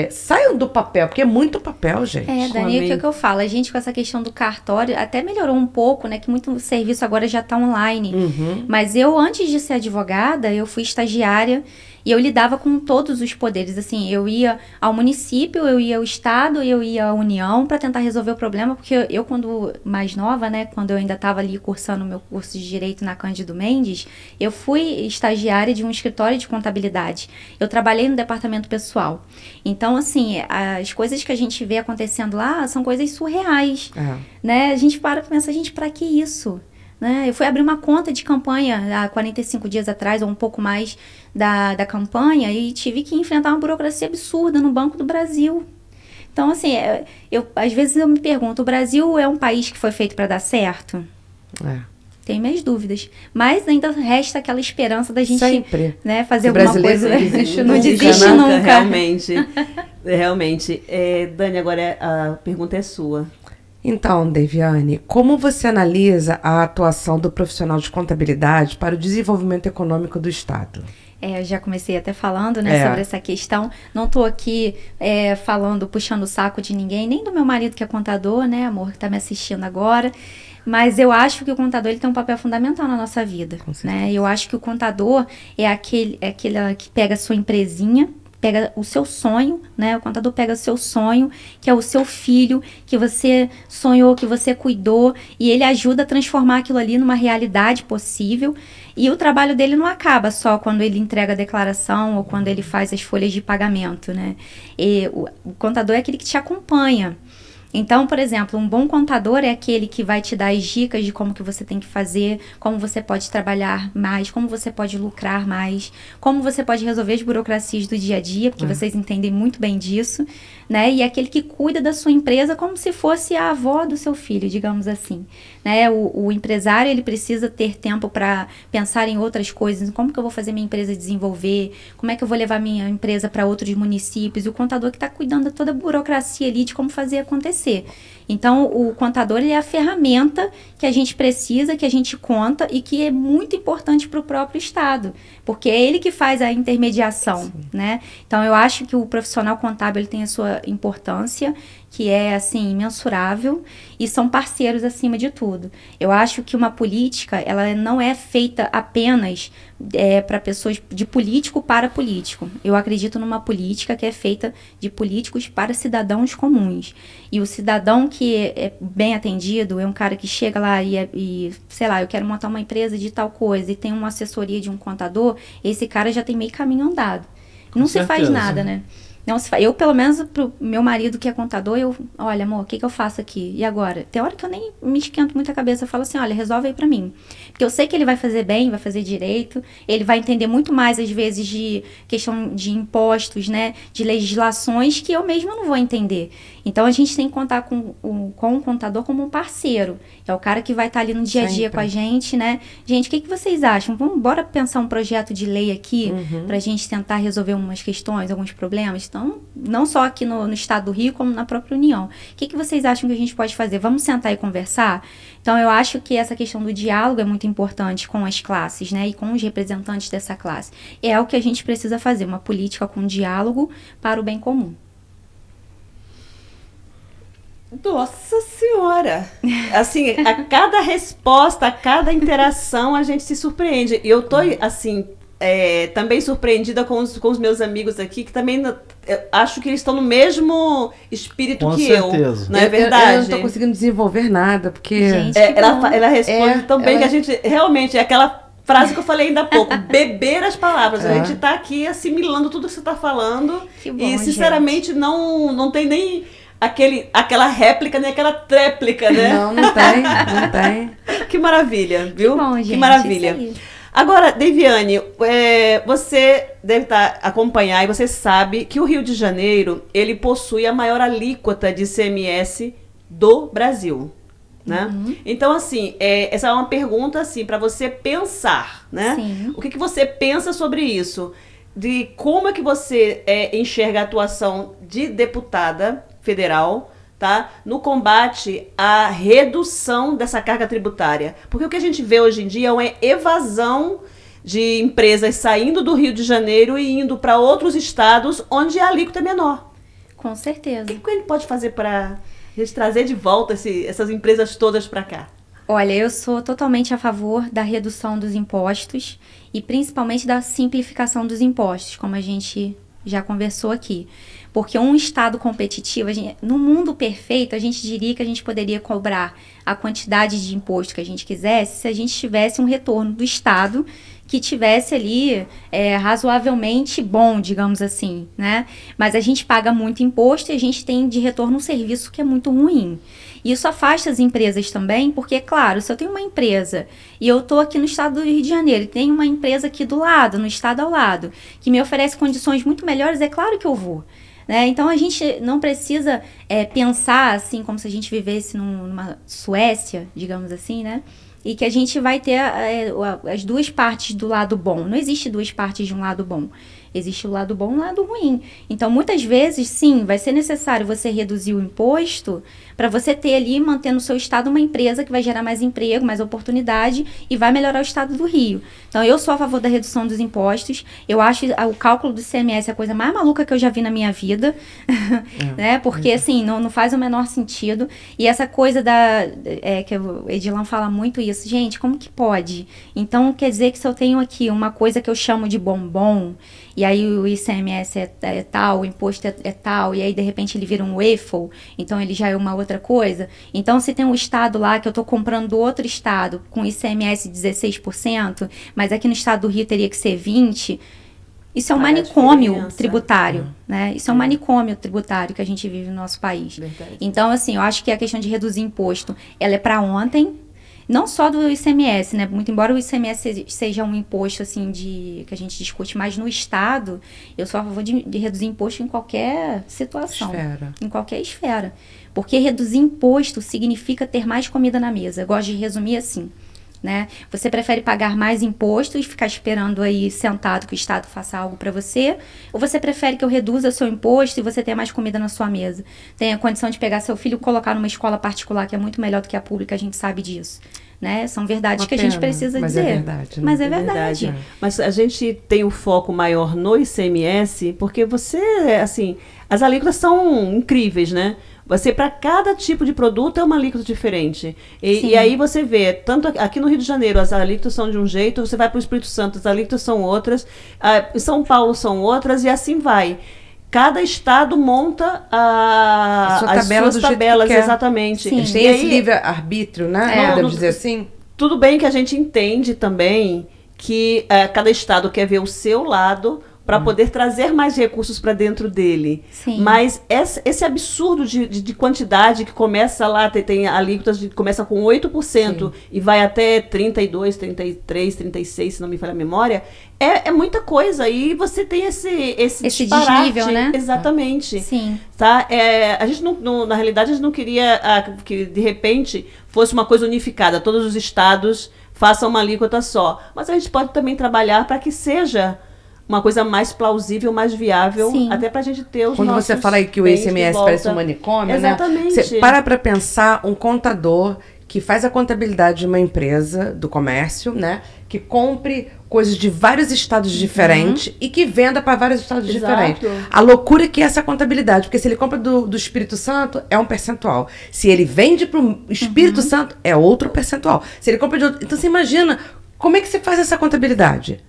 saiam do papel, porque é muito papel, gente. Dani, o que eu falo? A gente, com essa questão do cartório, até melhorou um pouco, né? Que muito serviço agora já está online. Mas eu, antes de ser advogada, eu fui estagiária e eu lidava com todos os poderes. Assim, eu ia ao município, eu ia ao estado, eu ia à União para tentar resolver o problema, porque eu, quando mais nova, né? Quando eu ainda estava ali cursando o meu curso de Direito na Cândido Mendes, eu fui estagiária de um escritório de contabilidade. Eu trabalhei no departamento pessoal. Então, assim, as coisas que a gente vê acontecendo lá são coisas surreais, né? A gente para e pensa, gente, para que isso? Né? Eu fui abrir uma conta de campanha há 45 dias atrás, ou um pouco mais da campanha, e tive que enfrentar uma burocracia absurda no Banco do Brasil. Então, assim, às vezes eu me pergunto, o Brasil é um país que foi feito para dar certo? Tenho minhas dúvidas. Mas ainda resta aquela esperança da gente sempre, né, fazer alguma coisa. Não desiste nunca. Realmente. Dani, agora a pergunta é sua. Então, Deviane, como você analisa a atuação do profissional de contabilidade para o desenvolvimento econômico do Estado? Eu já comecei até falando, né, sobre essa questão. Não estou aqui falando, puxando o saco de ninguém, nem do meu marido que é contador, né, amor, que está me assistindo agora. Mas eu acho que o contador ele tem um papel fundamental na nossa vida, né? Eu acho que o contador é aquele que pega a sua empresinha, pega o seu sonho, né? O contador pega o seu sonho, que é o seu filho, que você sonhou, que você cuidou, e ele ajuda a transformar aquilo ali numa realidade possível. E o trabalho dele não acaba só quando ele entrega a declaração ou quando ele faz as folhas de pagamento, né? E o contador é aquele que te acompanha. Então, por exemplo, um bom contador é aquele que vai te dar as dicas de como que você tem que fazer, como você pode trabalhar mais, como você pode lucrar mais, como você pode resolver as burocracias do dia a dia, porque vocês entendem muito bem disso, né? E é aquele que cuida da sua empresa como se fosse a avó do seu filho, digamos assim, né? O empresário, ele precisa ter tempo para pensar em outras coisas, como que eu vou fazer minha empresa desenvolver, como é que eu vou levar minha empresa para outros municípios, e o contador que está cuidando de toda a burocracia ali, de como fazer acontecer. Então, o contador ele é a ferramenta que a gente precisa, que a gente conta e que é muito importante para o próprio Estado, porque é ele que faz a intermediação, né? Então, eu acho que o profissional contábil ele tem a sua importância, que é, assim, imensurável, e são parceiros acima de tudo. Eu acho que uma política, ela não é feita apenas para pessoas, de político para político. Eu acredito numa política que é feita de políticos para cidadãos comuns. E o cidadão que é bem atendido é um cara que chega lá e, sei lá, eu quero montar uma empresa de tal coisa e tem uma assessoria de um contador, esse cara já tem meio caminho andado. Não se faz nada, né? Não se faz. Eu, pelo menos, pro meu marido que é contador, olha, amor, o que eu faço aqui? E agora? Tem hora que eu nem me esquento muito a cabeça, eu falo assim, olha, resolve aí pra mim. Porque eu sei que ele vai fazer bem, vai fazer direito, ele vai entender muito mais, às vezes, de questão de impostos, né? De legislações que eu mesma não vou entender. Então, a gente tem que contar com o contador como um parceiro. É o cara que vai estar ali no dia a dia com a gente, né? Gente, o que vocês acham? Bora pensar um projeto de lei aqui pra gente tentar resolver umas questões, alguns problemas? Então, não só aqui no estado do Rio, como na própria União. O que vocês acham que a gente pode fazer? Vamos sentar e conversar? Então, eu acho que essa questão do diálogo é muito importante com as classes, né? E com os representantes dessa classe. É o que a gente precisa fazer, uma política com diálogo para o bem comum. Nossa Senhora! Assim, a cada resposta, a cada interação, a gente se surpreende. E eu tô, assim, também surpreendida com os meus amigos aqui, que também acho que eles estão no mesmo espírito com que certeza. eu. Não é verdade? Eu não tô conseguindo desenvolver nada, porque... Gente, ela responde tão bem que a gente, realmente, é aquela frase que eu falei ainda há pouco, beber as palavras. A gente tá aqui assimilando tudo que você tá falando. Que bom, e, sinceramente, não tem nem... aquela réplica, nem aquela tréplica, né? Não tem. Que maravilha, viu? Que bom, gente. Que maravilha. Agora, Deviane, você deve acompanhar e você sabe que o Rio de Janeiro, ele possui a maior alíquota de ICMS do Brasil. né? Então, assim, essa é uma pergunta, assim, para você pensar, né? Sim. O que você pensa sobre isso? De como é que você enxerga a atuação de deputada federal, tá? No combate à redução dessa carga tributária. Porque o que a gente vê hoje em dia é uma evasão de empresas saindo do Rio de Janeiro e indo para outros estados onde a alíquota é menor. Com certeza. O que a gente pode fazer para trazer de volta essas empresas todas para cá? Olha, eu sou totalmente a favor da redução dos impostos e principalmente da simplificação dos impostos, como a gente já conversou aqui. Porque um estado competitivo, no mundo perfeito, a gente diria que a gente poderia cobrar a quantidade de imposto que a gente quisesse se a gente tivesse um retorno do estado que tivesse ali razoavelmente bom, digamos assim, né? Mas a gente paga muito imposto e a gente tem de retorno um serviço que é muito ruim. Isso afasta as empresas também, porque, claro, se eu tenho uma empresa e eu estou aqui no estado do Rio de Janeiro e tem uma empresa aqui do lado, no estado ao lado, que me oferece condições muito melhores, é claro que eu vou. Né? Então, a gente não precisa pensar assim como se a gente vivesse numa Suécia, digamos assim, né? E que a gente vai ter as duas partes do lado bom. Não existe duas partes de um lado bom. Existe o lado bom e o lado ruim. Então, muitas vezes, sim, vai ser necessário você reduzir o imposto para você ter ali, manter no seu estado uma empresa que vai gerar mais emprego, mais oportunidade e vai melhorar o estado do Rio. Então, eu sou a favor da redução dos impostos. Eu acho o cálculo do ICMS a coisa mais maluca que eu já vi na minha vida. Né? Porque, assim, não faz o menor sentido. E essa coisa que o Edilan fala muito isso. Gente, como que pode? Então, quer dizer que se eu tenho aqui uma coisa que eu chamo de bombom, e aí o ICMS é tal, o imposto é tal, e aí de repente ele vira um waffle, então ele já é uma outra coisa. Então, se tem um estado lá que eu estou comprando do outro estado com ICMS 16%, mas aqui no estado do Rio teria que ser 20%, isso é um manicômio tributário, né? Isso é um manicômio tributário que a gente vive no nosso país. Verdade. Então, assim, eu acho que a questão de reduzir imposto, ela é para ontem. Não só do ICMS, né? Muito embora o ICMS seja um imposto, assim, que a gente discute mais no Estado, eu sou a favor de reduzir imposto em qualquer situação. Em qualquer esfera. Porque reduzir imposto significa ter mais comida na mesa. Eu gosto de resumir assim, né? Você prefere pagar mais imposto e ficar esperando aí sentado que o Estado faça algo para você? Ou você prefere que eu reduza seu imposto e você tenha mais comida na sua mesa? Tenha condição de pegar seu filho e colocar numa escola particular que é muito melhor do que a pública, a gente sabe disso. Né? São verdades que a gente precisa dizer. É verdade, né? Mas é verdade. É. Mas a gente tem o foco maior no ICMS porque assim, as alíquotas são incríveis, né? Para cada tipo de produto é uma alíquota diferente. E aí você vê, tanto aqui no Rio de Janeiro as alíquotas são de um jeito, você vai para o Espírito Santo, as alíquotas são outras, em São Paulo são outras, e assim vai. Cada estado monta as suas tabelas, exatamente. Eles têm esse livre-arbítrio, né? Podemos dizer assim? Tudo bem que a gente entende também que cada estado quer ver o seu lado para poder trazer mais recursos para dentro dele. Sim. Mas esse absurdo de quantidade que começa lá, tem alíquotas que começa com 8% e vai até 32, 33, 36, se não me falha a memória, é muita coisa. E você tem esse disparate, desnível, né? Exatamente. Sim. Tá? A gente na realidade, a gente não queria que de repente fosse uma coisa unificada, todos os estados façam uma alíquota só. Mas a gente pode também trabalhar para que seja uma coisa mais plausível, mais viável, até pra gente ter os Quando nossos você fala aí que o ICMS parece um manicômio, exatamente, né? Você para pensar um contador que faz a contabilidade de uma empresa do comércio, né? Que compre coisas de vários estados diferentes e que venda para vários estados diferentes. A loucura que é essa contabilidade, porque se ele compra do Espírito Santo, é um percentual. Se ele vende para o Espírito Santo, é outro percentual. Se ele compra de outro... Então, você imagina, como é que você faz essa contabilidade?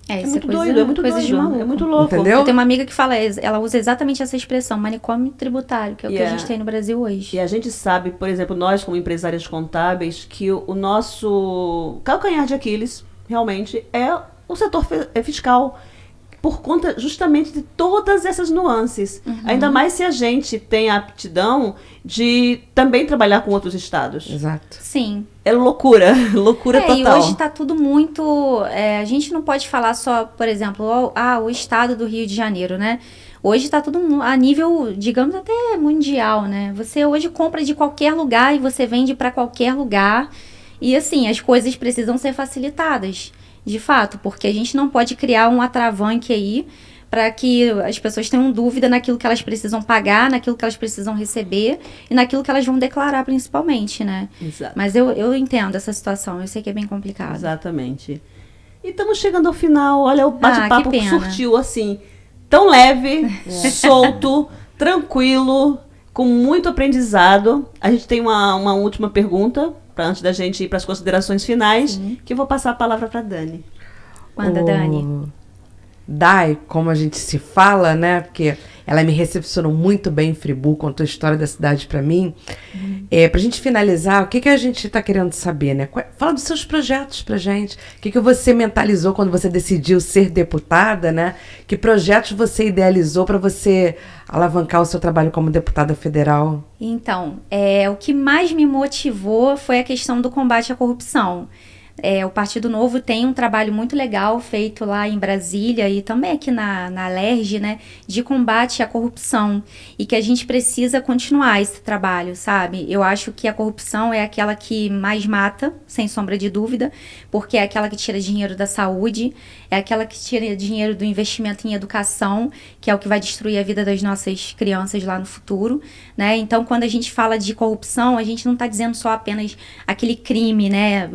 É muito doido, é muito doido, de maluco. É muito louco. Entendeu? Eu tenho uma amiga que fala, ela usa exatamente essa expressão, manicômio tributário, que é o que a gente tem no Brasil hoje. E a gente sabe, por exemplo, nós como empresárias contábeis, que o nosso calcanhar de Aquiles, realmente, é o setor fiscal. por conta justamente de todas essas nuances. Ainda mais se a gente tem a aptidão de também trabalhar com outros estados. Exato. Sim. É loucura, loucura total. E hoje está tudo muito... a gente não pode falar só, por exemplo, o estado do Rio de Janeiro, né? Hoje está tudo a nível, digamos, até mundial, né? Você hoje compra de qualquer lugar e você vende para qualquer lugar. E assim, as coisas precisam ser facilitadas, de fato, porque a gente não pode criar um atravanque aí para que as pessoas tenham dúvida naquilo que elas precisam pagar, naquilo que elas precisam receber e naquilo que elas vão declarar, principalmente, né? Exato. Mas eu entendo essa situação, eu sei que é bem complicado. Exatamente. E estamos chegando ao final. Olha, o bate-papo que pena. surtiu assim, tão leve, solto, tranquilo, com muito aprendizado. A gente tem uma última pergunta, antes da gente ir para as considerações finais, que eu vou passar a palavra para Dani. Manda, Dani. Dai, como a gente se fala, né? Porque ela me recepcionou muito bem em Friburgo, contou a história da cidade pra mim. Pra gente finalizar, o que a gente tá querendo saber, né? Fala dos seus projetos pra gente. O que você mentalizou quando você decidiu ser deputada, né? Que projetos você idealizou para você alavancar o seu trabalho como deputada federal? Então, o que mais me motivou foi a questão do combate à corrupção. O Partido Novo tem um trabalho muito legal feito lá em Brasília e também aqui na LERJ, né, de combate à corrupção, e que a gente precisa continuar esse trabalho, sabe? Eu acho que a corrupção é aquela que mais mata, sem sombra de dúvida, porque é aquela que tira dinheiro da saúde, é aquela que tira dinheiro do investimento em educação, que é o que vai destruir a vida das nossas crianças lá no futuro, né? Então, quando a gente fala de corrupção, a gente não está dizendo só apenas aquele crime, né,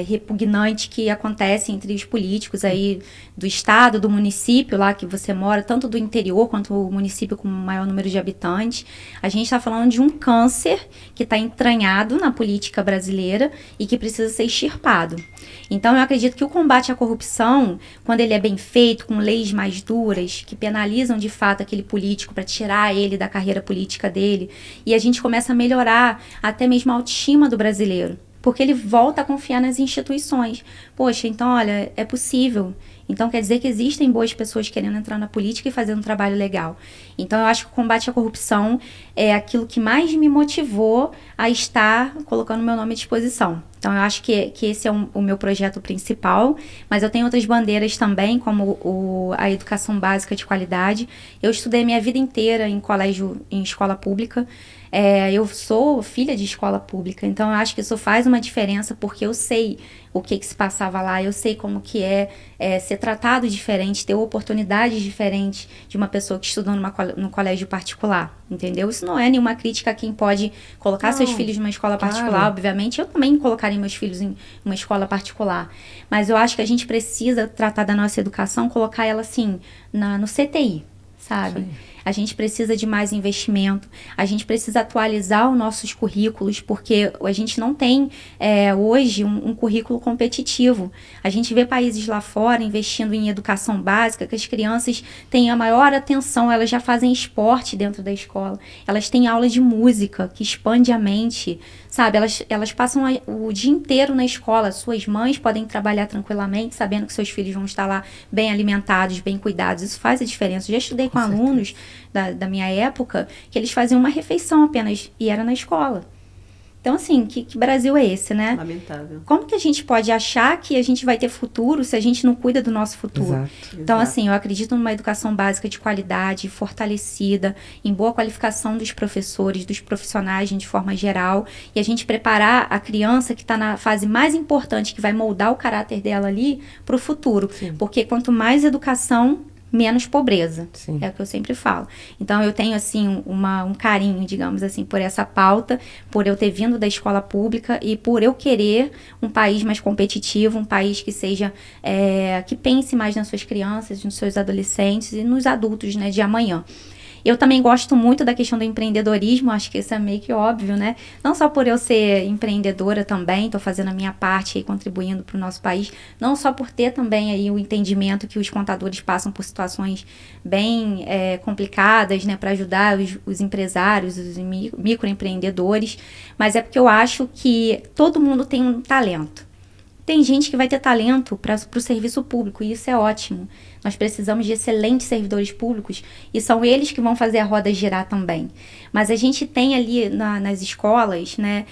repugnante que acontece entre os políticos aí do estado, do município lá que você mora, tanto do interior quanto o município com maior número de habitantes. A gente está falando de um câncer que está entranhado na política brasileira e que precisa ser extirpado. Então, eu acredito que o combate à corrupção, quando ele é bem feito, com leis mais duras, que penalizam de fato aquele político para tirar ele da carreira política dele, e a gente começa a melhorar até mesmo a autoestima do brasileiro, porque ele volta a confiar nas instituições. Poxa, então, olha, é possível. Então, quer dizer que existem boas pessoas querendo entrar na política e fazendo um trabalho legal. Então, eu acho que o combate à corrupção é aquilo que mais me motivou a estar colocando meu nome à disposição. Então, eu acho que esse é o meu projeto principal, mas eu tenho outras bandeiras também, como a educação básica de qualidade. Eu estudei minha vida inteira em escola pública. Eu sou filha de escola pública, então eu acho que isso faz uma diferença, porque eu sei o que se passava lá, eu sei como que é ser tratado diferente, ter oportunidades diferentes de uma pessoa que estudou no colégio particular, entendeu? Isso não é nenhuma crítica a quem pode colocar seus filhos numa escola particular, obviamente. Eu também colocaria meus filhos em uma escola particular, mas eu acho que a gente precisa tratar da nossa educação, colocar ela assim, no CTI, sabe? Sim. A gente precisa de mais investimento, a gente precisa atualizar os nossos currículos, porque a gente não tem hoje um currículo competitivo. A gente vê países lá fora investindo em educação básica, que as crianças têm a maior atenção, elas já fazem esporte dentro da escola, elas têm aula de música, que expande a mente, sabe? Elas passam o dia inteiro na escola, suas mães podem trabalhar tranquilamente, sabendo que seus filhos vão estar lá bem alimentados, bem cuidados. Isso faz a diferença. Eu já estudei com alunos da minha época, que eles faziam uma refeição apenas, e era na escola. Então, assim, que Brasil é esse, né? Lamentável. Como que a gente pode achar que a gente vai ter futuro se a gente não cuida do nosso futuro? Exato. Então, assim, eu acredito numa educação básica de qualidade, fortalecida, em boa qualificação dos professores, dos profissionais de forma geral, e a gente preparar a criança que está na fase mais importante, que vai moldar o caráter dela ali, para o futuro. Sim. Porque quanto mais educação, menos pobreza. Sim. É o que eu sempre falo. Então, eu tenho, assim, um carinho, digamos assim, por essa pauta, por eu ter vindo da escola pública e por eu querer um país mais competitivo, um país que seja, que pense mais nas suas crianças, nos seus adolescentes e nos adultos, né, de amanhã. Eu também gosto muito da questão do empreendedorismo, acho que isso é meio que óbvio, né? Não só por eu ser empreendedora também, estou fazendo a minha parte aí, contribuindo para o nosso país, não só por ter também aí o entendimento que os contadores passam por situações bem complicadas, né? Para ajudar os empresários, os microempreendedores, mas é porque eu acho que todo mundo tem um talento. Tem gente que vai ter talento para o serviço público, e isso é ótimo. Nós precisamos de excelentes servidores públicos e são eles que vão fazer a roda girar também. Mas a gente tem ali nas escolas, né,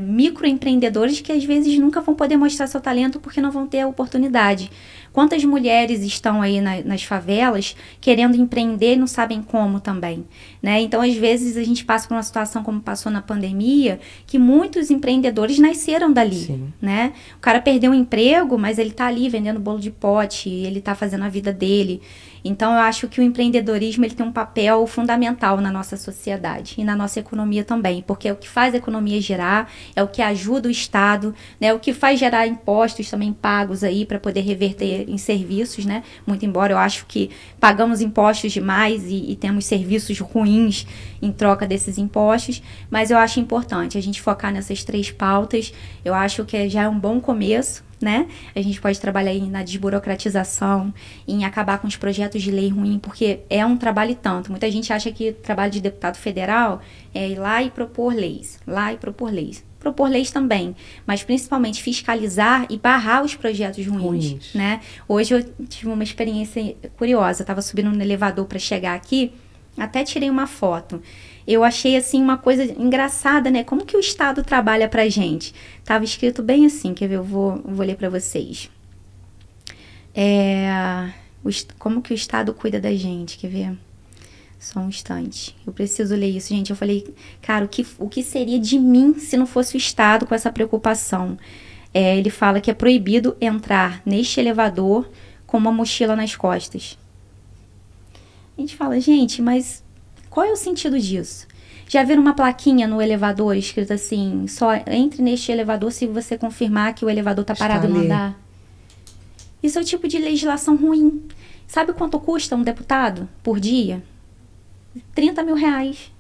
microempreendedores que às vezes nunca vão poder mostrar seu talento porque não vão ter a oportunidade. Quantas mulheres estão aí nas favelas querendo empreender e não sabem como também, né? Então, às vezes, a gente passa por uma situação como passou na pandemia, que muitos empreendedores nasceram dali, né? O cara perdeu o emprego, mas ele tá ali vendendo bolo de pote, ele tá fazendo a vida dele. Então, eu acho que o empreendedorismo ele tem um papel fundamental na nossa sociedade e na nossa economia também, porque é o que faz a economia girar, é o que ajuda o Estado, né, é o que faz gerar impostos também pagos aí para poder reverter em serviços, né? Muito embora eu acho que pagamos impostos demais e temos serviços ruins em troca desses impostos, mas eu acho importante a gente focar nessas 3 pautas. Eu acho que já é um bom começo, né? A gente pode trabalhar aí na desburocratização, em acabar com os projetos de lei ruim, porque é um trabalho e tanto. Muita gente acha que o trabalho de deputado federal é ir lá e propor leis, propor leis também, mas principalmente fiscalizar e barrar os projetos ruins, né? Hoje eu tive uma experiência curiosa, eu estava subindo no elevador para chegar aqui, até tirei uma foto. Eu achei, assim, uma coisa engraçada, né? Como que o Estado trabalha pra gente? Tava escrito bem assim, quer ver? Eu vou ler pra vocês. Como que o Estado cuida da gente, quer ver? Só um instante. Eu preciso ler isso, gente. Eu falei, cara, o que seria de mim se não fosse o Estado com essa preocupação? Ele fala que é proibido entrar neste elevador com uma mochila nas costas. A gente fala, gente, mas qual é o sentido disso? Já viram uma plaquinha no elevador escrito assim, só entre neste elevador se você confirmar que o elevador está parado no andar? Isso é o tipo de legislação ruim. Sabe quanto custa um deputado por dia? 30 mil reais.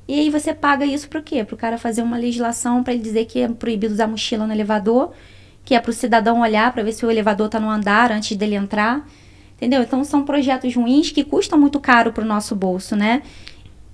E aí você paga isso para o quê? Para o cara fazer uma legislação para ele dizer que é proibido usar mochila no elevador, que é para o cidadão olhar para ver se o elevador está no andar antes dele entrar. Entendeu? Então são projetos ruins que custam muito caro para o nosso bolso, né?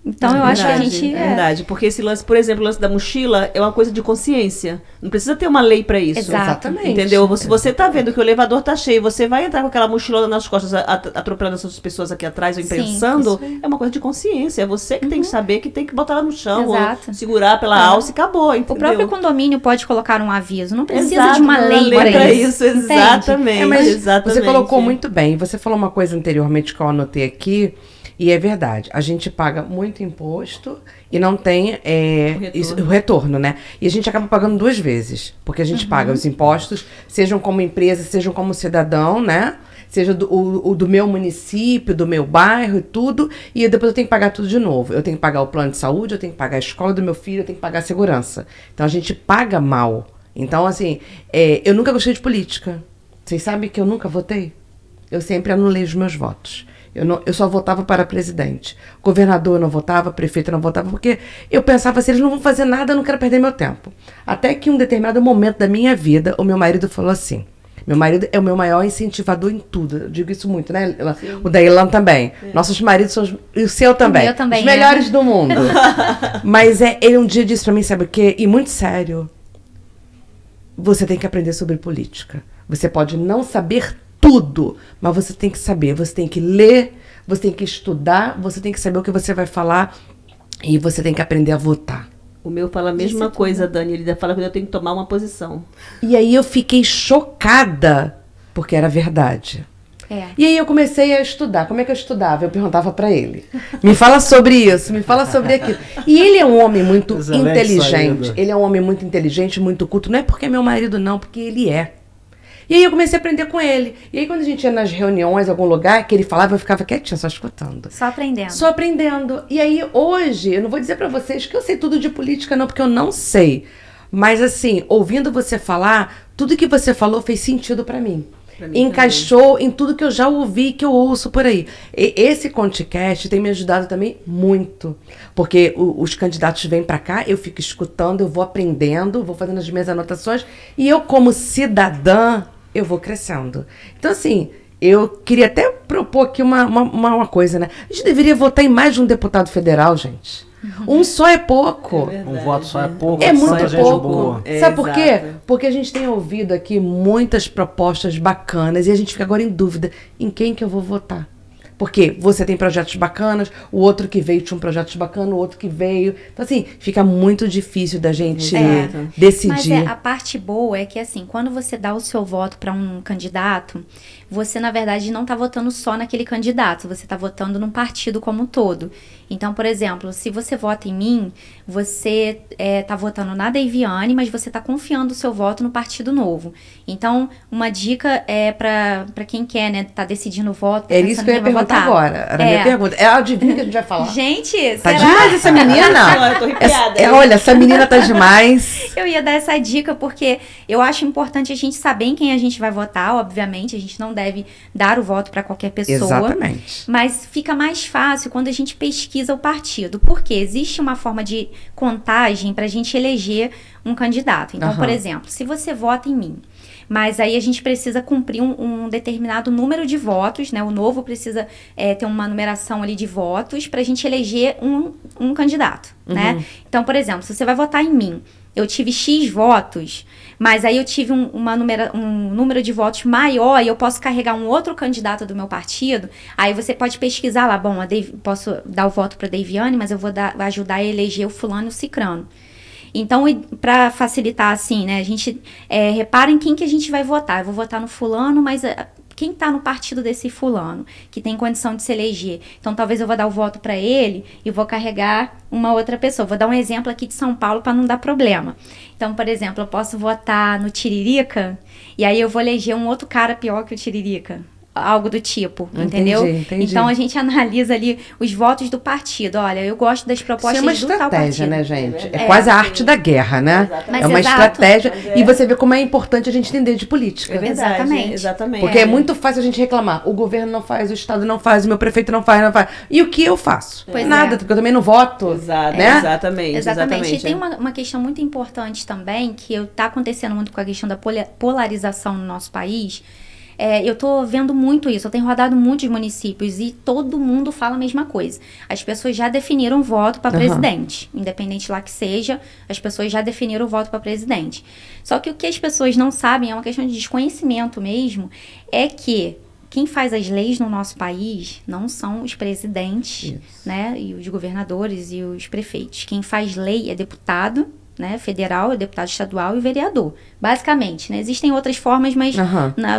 Então, eu acho que a gente... É verdade, porque esse lance, por exemplo, o lance da mochila é uma coisa de consciência. Não precisa ter uma lei para isso. Exatamente. Entendeu? Se você tá vendo que o elevador tá cheio, você vai entrar com aquela mochila nas costas, atropelando essas pessoas aqui atrás, ou impensando, é uma coisa de consciência. É você que tem que saber que tem que botar ela no chão, ou segurar pela alça e acabou, entendeu? O próprio condomínio pode colocar um aviso. Não precisa de uma lei para isso. Exatamente. Você colocou muito bem. Você falou uma coisa anteriormente que eu anotei aqui, e é verdade, a gente paga muito imposto e não tem o retorno, né? E a gente acaba pagando 2 vezes, porque a gente paga os impostos, sejam como empresa, sejam como cidadão, né? Seja do meu município, do meu bairro e tudo, e depois eu tenho que pagar tudo de novo. Eu tenho que pagar o plano de saúde, eu tenho que pagar a escola do meu filho, eu tenho que pagar a segurança. Então a gente paga mal. Então, assim, eu nunca gostei de política. Vocês sabem que eu nunca votei? Eu sempre anulei os meus votos. Eu só votava para presidente. Governador eu não votava, prefeito eu não votava, porque eu pensava assim, eles não vão fazer nada, eu não quero perder meu tempo. Até que em um determinado momento da minha vida, o meu marido falou assim, meu marido é o meu maior incentivador em tudo, eu digo isso muito, né? Sim. O da Ilan também. Nossos maridos são o seu também. O meu também, os melhores do mundo. Mas ele um dia disse para mim, sabe o quê? E muito sério, você tem que aprender sobre política. Você pode não saber tudo, mas você tem que saber, você tem que ler, você tem que estudar, você tem que saber o que você vai falar e você tem que aprender a votar. O meu fala a mesma coisa, Dani, ele fala que eu tenho que tomar uma posição. E aí eu fiquei chocada, porque era verdade. E aí eu comecei a estudar. Como é que eu estudava? Eu perguntava para ele. Me fala sobre isso, me fala sobre aquilo. E ele é um homem muito inteligente. Ele é um homem muito inteligente, muito culto. Não é porque é meu marido, não, porque ele é. E aí eu comecei a aprender com ele. E aí quando a gente ia nas reuniões, em algum lugar, que ele falava, eu ficava quietinha, só escutando. Só aprendendo. Só aprendendo. E aí hoje, eu não vou dizer pra vocês que eu sei tudo de política não, porque eu não sei. Mas assim, ouvindo você falar, tudo que você falou fez sentido pra mim. Encaixou em tudo que eu já ouvi, que eu ouço por aí. E esse ContiCast tem me ajudado também muito. Porque os candidatos vêm pra cá, eu fico escutando, eu vou aprendendo, vou fazendo as minhas anotações. E eu, como cidadã, eu vou crescendo. Então, assim, Eu queria até propor aqui uma coisa, né? A gente deveria votar em mais de um deputado federal, gente. Um só é pouco. Um voto só é pouco. É muito tanta gente pouco. boa. Sabe por quê? Exato. Porque a gente tem ouvido aqui muitas propostas bacanas e a gente fica agora em dúvida em quem que eu vou votar. Porque você tem projetos bacanas, o outro que veio tinha um projeto bacana, o outro que veio. Então, assim, fica muito difícil da gente decidir. Mas a parte boa é que, assim, quando você dá o seu voto para um candidato, você, na verdade, não está votando só naquele candidato, você está votando num partido como um todo. Então, por exemplo, se você vota em mim, você está votando na Deiviane, mas você está confiando o seu voto no Partido Novo. Então, uma dica é para quem quer, né, tá decidindo o voto. É isso que eu ia perguntar agora. Era a minha pergunta. É a adivinha que a gente vai falar. Gente, tá será? demais essa menina. Eu tô arrepiada. Olha, essa menina tá demais. Eu ia dar essa dica porque eu acho importante a gente saber em quem a gente vai votar, obviamente. A gente não deve dar o voto para qualquer pessoa. Exatamente. Mas fica mais fácil quando a gente pesquisa o partido. Porque existe uma forma de contagem para a gente eleger um candidato. Então, por exemplo, se você vota em mim, mas aí a gente precisa cumprir um determinado número de votos, né? O Novo precisa ter uma numeração ali de votos para a gente eleger um candidato, né? Então, por exemplo, se você vai votar em mim, eu tive X votos, mas aí eu tive um número de votos maior e eu posso carregar um outro candidato do meu partido, aí você pode pesquisar lá, bom, posso dar o voto para Deiviane, mas eu vou ajudar a eleger o fulano e o cicrano. Então, para facilitar assim, né, a gente repara em quem que a gente vai votar. Eu vou votar no fulano, mas quem está no partido desse fulano, que tem condição de se eleger? Então, talvez eu vou dar o voto para ele e vou carregar uma outra pessoa. Vou dar um exemplo aqui de São Paulo para não dar problema. Então, por exemplo, eu posso votar no Tiririca e aí eu vou eleger um outro cara pior que o Tiririca. Algo do tipo, entendeu? Entendi. Então a gente analisa ali os votos do partido. Olha, eu gosto das propostas do tal partido. Isso é uma estratégia, né, gente? É quase a arte da guerra, né? Exatamente. É uma Exato. estratégia. E você vê como é importante a gente entender de política. É verdade, Exatamente. Porque é muito fácil a gente reclamar. O governo não faz, o Estado não faz, o meu prefeito não faz. E o que eu faço? Pois Nada, porque eu também não voto. Exato, né? Exatamente. E tem uma questão muito importante também, que está acontecendo muito com a questão da polarização no nosso país. Eu tô vendo muito isso, eu tenho rodado muitos municípios e todo mundo fala a mesma coisa. As pessoas já definiram o voto para presidente, independente lá que seja, as pessoas já definiram o voto para presidente. Só que o que as pessoas não sabem, é uma questão de desconhecimento mesmo, é que quem faz as leis no nosso país não são os presidentes, né, e os governadores e os prefeitos. Quem faz lei é deputado, né, federal, é deputado estadual e vereador. Basicamente, né? Existem outras formas, mas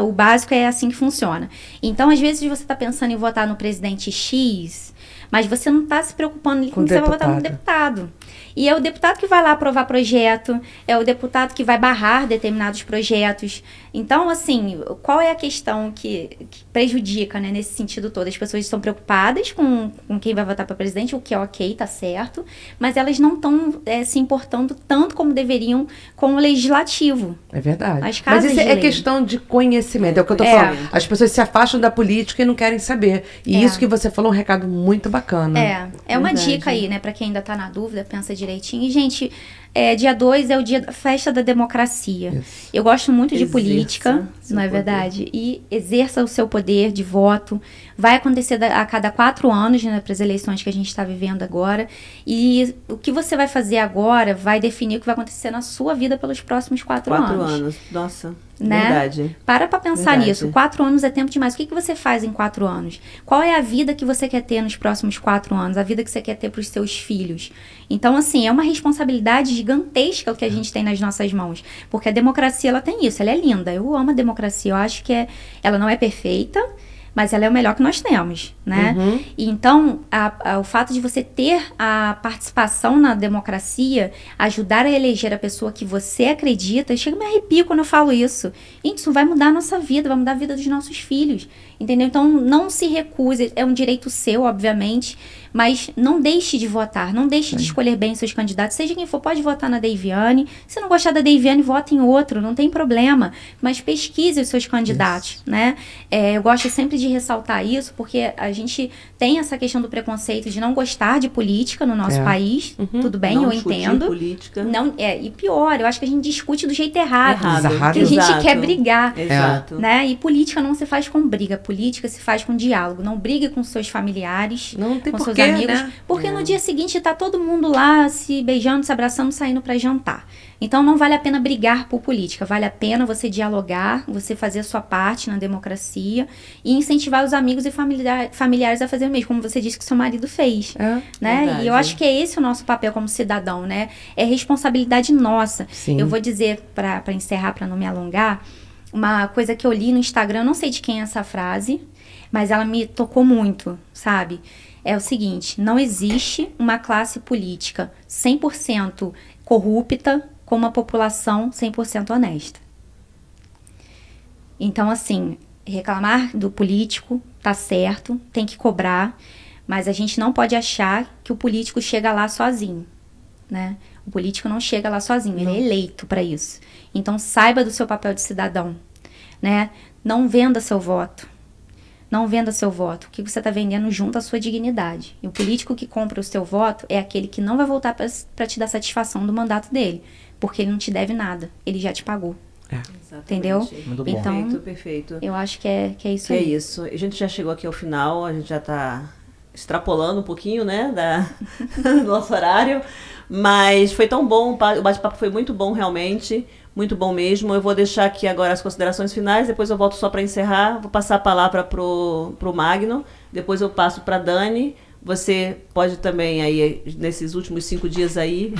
o básico é assim que funciona. Então, às vezes, você está pensando em votar no presidente X, mas você não está se preocupando com que você vai votar no deputado. E é o deputado que vai lá aprovar projeto, é o deputado que vai barrar determinados projetos. Então, assim, qual é a questão que prejudica, né, nesse sentido todo? As pessoas estão preocupadas com quem vai votar para presidente, o que é ok, tá certo, mas elas não estão se importando tanto como deveriam com o legislativo. É verdade. As casas mas isso de é lei. questão de conhecimento, é o que eu tô falando. As pessoas se afastam da política e não querem saber. E isso que você falou é um recado muito bacana. É uma dica aí, né, pra quem ainda tá na dúvida, pensa direitinho. E, gente, dia 2 é o dia da festa da democracia. Isso. Eu gosto muito de Exerça política, seu não é poder. verdade? E exerça o seu poder de voto. Vai acontecer a cada 4 anos, né, para as eleições que a gente está vivendo agora. E o que você vai fazer agora vai definir o que vai acontecer na sua vida pelos próximos 4 anos. Nossa, Né? verdade. Para pensar Verdade. nisso. 4 anos é tempo demais. O que você faz em 4 anos? Qual é a vida que você quer ter nos próximos 4 anos? A vida que você quer ter para os seus filhos? Então, assim, é uma responsabilidade gigantesca o que a gente tem nas nossas mãos. Porque a democracia, ela tem isso. Ela é linda. Eu amo a democracia. Eu acho que ela não é perfeita, mas ela é o melhor que nós temos, né? E então, o fato de você ter a participação na democracia, ajudar a eleger a pessoa que você acredita, chega a me arrepio quando eu falo isso. Gente, isso vai mudar a nossa vida, vai mudar a vida dos nossos filhos, entendeu? Então, não se recuse, é um direito seu, obviamente, Mas não deixe de votar, não deixe de escolher bem seus candidatos. Seja quem for, pode votar na Deiviane. Se não gostar da Deiviane, vote em outro, não tem problema. Mas pesquise os seus candidatos, né? Eu gosto sempre de ressaltar isso, porque a gente tem essa questão do preconceito de não gostar de política no nosso país. Tudo bem, não eu discutir entendo. política. Não, e pior, eu acho que a gente discute do jeito errado. Errado. Que a gente Exato. quer brigar. Exato. Né? E política não se faz com briga, política se faz com diálogo. Não brigue com seus familiares, Não tem com porquê, seus amigos, né? porque no dia seguinte tá todo mundo lá se beijando, se abraçando, saindo para jantar. Então não vale a pena brigar por política, vale a pena você dialogar, você fazer a sua parte na democracia e incentivar os amigos e familiares a fazer o mesmo, como você disse que seu marido fez. Né? Verdade. E eu acho que é esse o nosso papel como cidadão, né? É responsabilidade nossa. Sim. Eu vou dizer, para encerrar, para não me alongar, uma coisa que eu li no Instagram, não sei de quem é essa frase, mas ela me tocou muito, sabe? É o seguinte, não existe uma classe política 100% corrupta com uma população 100% honesta. Então, assim, reclamar do político tá certo, tem que cobrar, mas a gente não pode achar que o político chega lá sozinho, né? O político não chega lá sozinho, ele é eleito para isso. Então, saiba do seu papel de cidadão, né? Não venda seu voto. Não venda seu voto. O que você está vendendo junto à sua dignidade. E o político que compra o seu voto é aquele que não vai voltar para te dar satisfação do mandato dele. Porque ele não te deve nada. Ele já te pagou. Exatamente. Entendeu? Muito bom. Então, Perfeito. eu acho que é isso Que aí. é isso. A gente já chegou aqui ao final, a gente já está extrapolando um pouquinho, né, do nosso horário. Mas foi tão bom, o bate-papo foi muito bom realmente. Muito bom mesmo. Eu vou deixar aqui agora as considerações finais, depois eu volto só para encerrar. Vou passar a palavra pro Magno, depois eu passo para Dani. Você pode também aí, nesses últimos 5 dias aí,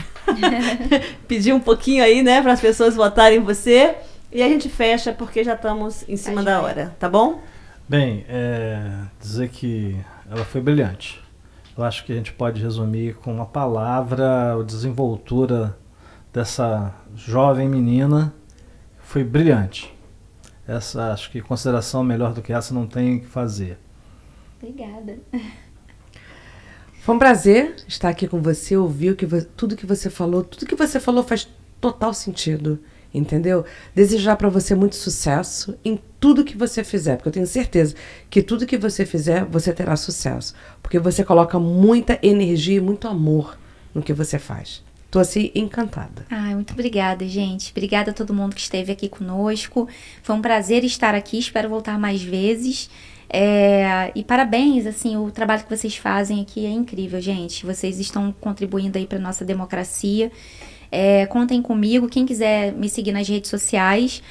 pedir um pouquinho aí, né, para as pessoas votarem em você. E a gente fecha, porque já estamos em cima da hora, tá bom? Bem, dizer que ela foi brilhante. Eu acho que a gente pode resumir com uma palavra: a desenvoltura dessa jovem menina foi brilhante. Essa, acho que consideração melhor do que essa não tem o que fazer. Obrigada. Foi um prazer estar aqui com você, ouvir tudo que você falou. Tudo que você falou faz total sentido, entendeu? Desejar para você muito sucesso em tudo que você fizer, porque eu tenho certeza que tudo que você fizer, você terá sucesso. Porque você coloca muita energia e muito amor no que você faz. Estou assim encantada. Muito obrigada, gente. Obrigada a todo mundo que esteve aqui conosco. Foi um prazer estar aqui. Espero voltar mais vezes. E parabéns, assim, o trabalho que vocês fazem aqui é incrível, gente. Vocês estão contribuindo aí para nossa democracia. Contem comigo. Quem quiser me seguir nas redes sociais,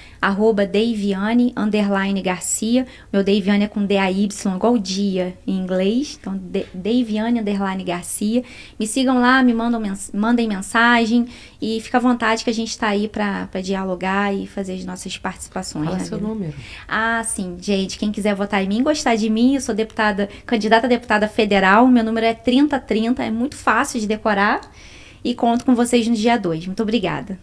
@Deiviane_Garcia. Meu Deiviane é com D-A-Y, igual o dia em inglês. Então, Deiviane_Garcia. Me sigam lá, me mandem mensagem. E fica à vontade que a gente está aí para dialogar e fazer as nossas participações. Fala seu número. Sim, gente. Quem quiser votar em mim, gostar de mim, eu sou candidata a deputada federal. Meu número é 3030, é muito fácil de decorar. E conto com vocês no dia 2. Muito obrigada.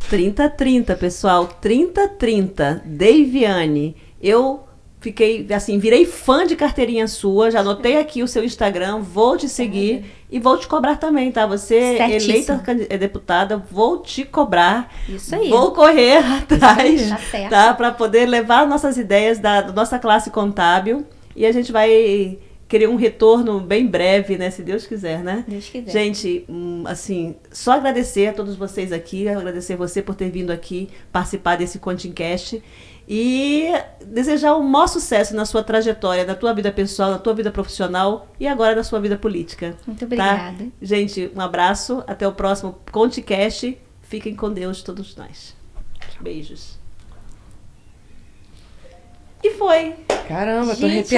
3030, pessoal. 3030. Deiviane. Eu fiquei, assim, virei fã de carteirinha sua. Já anotei aqui o seu Instagram. Vou te seguir e vou te cobrar também, tá? Você Certíssimo. eleita deputada, vou te cobrar. Isso aí. Vou correr atrás, Tá certo. tá? Para poder levar nossas ideias da nossa classe contábil. E a gente vai querer um retorno bem breve, né? Se Deus quiser, né? Deus quiser. Gente, assim, só agradecer a todos vocês aqui, agradecer você por ter vindo aqui participar desse Contincast e desejar o maior sucesso na sua trajetória, na tua vida pessoal, na tua vida profissional e agora na sua vida política. Muito obrigada. Tá? Gente, um abraço, até o próximo Contincast. Fiquem com Deus, todos nós. Beijos. E foi. Caramba, tô Gente, arrepiada.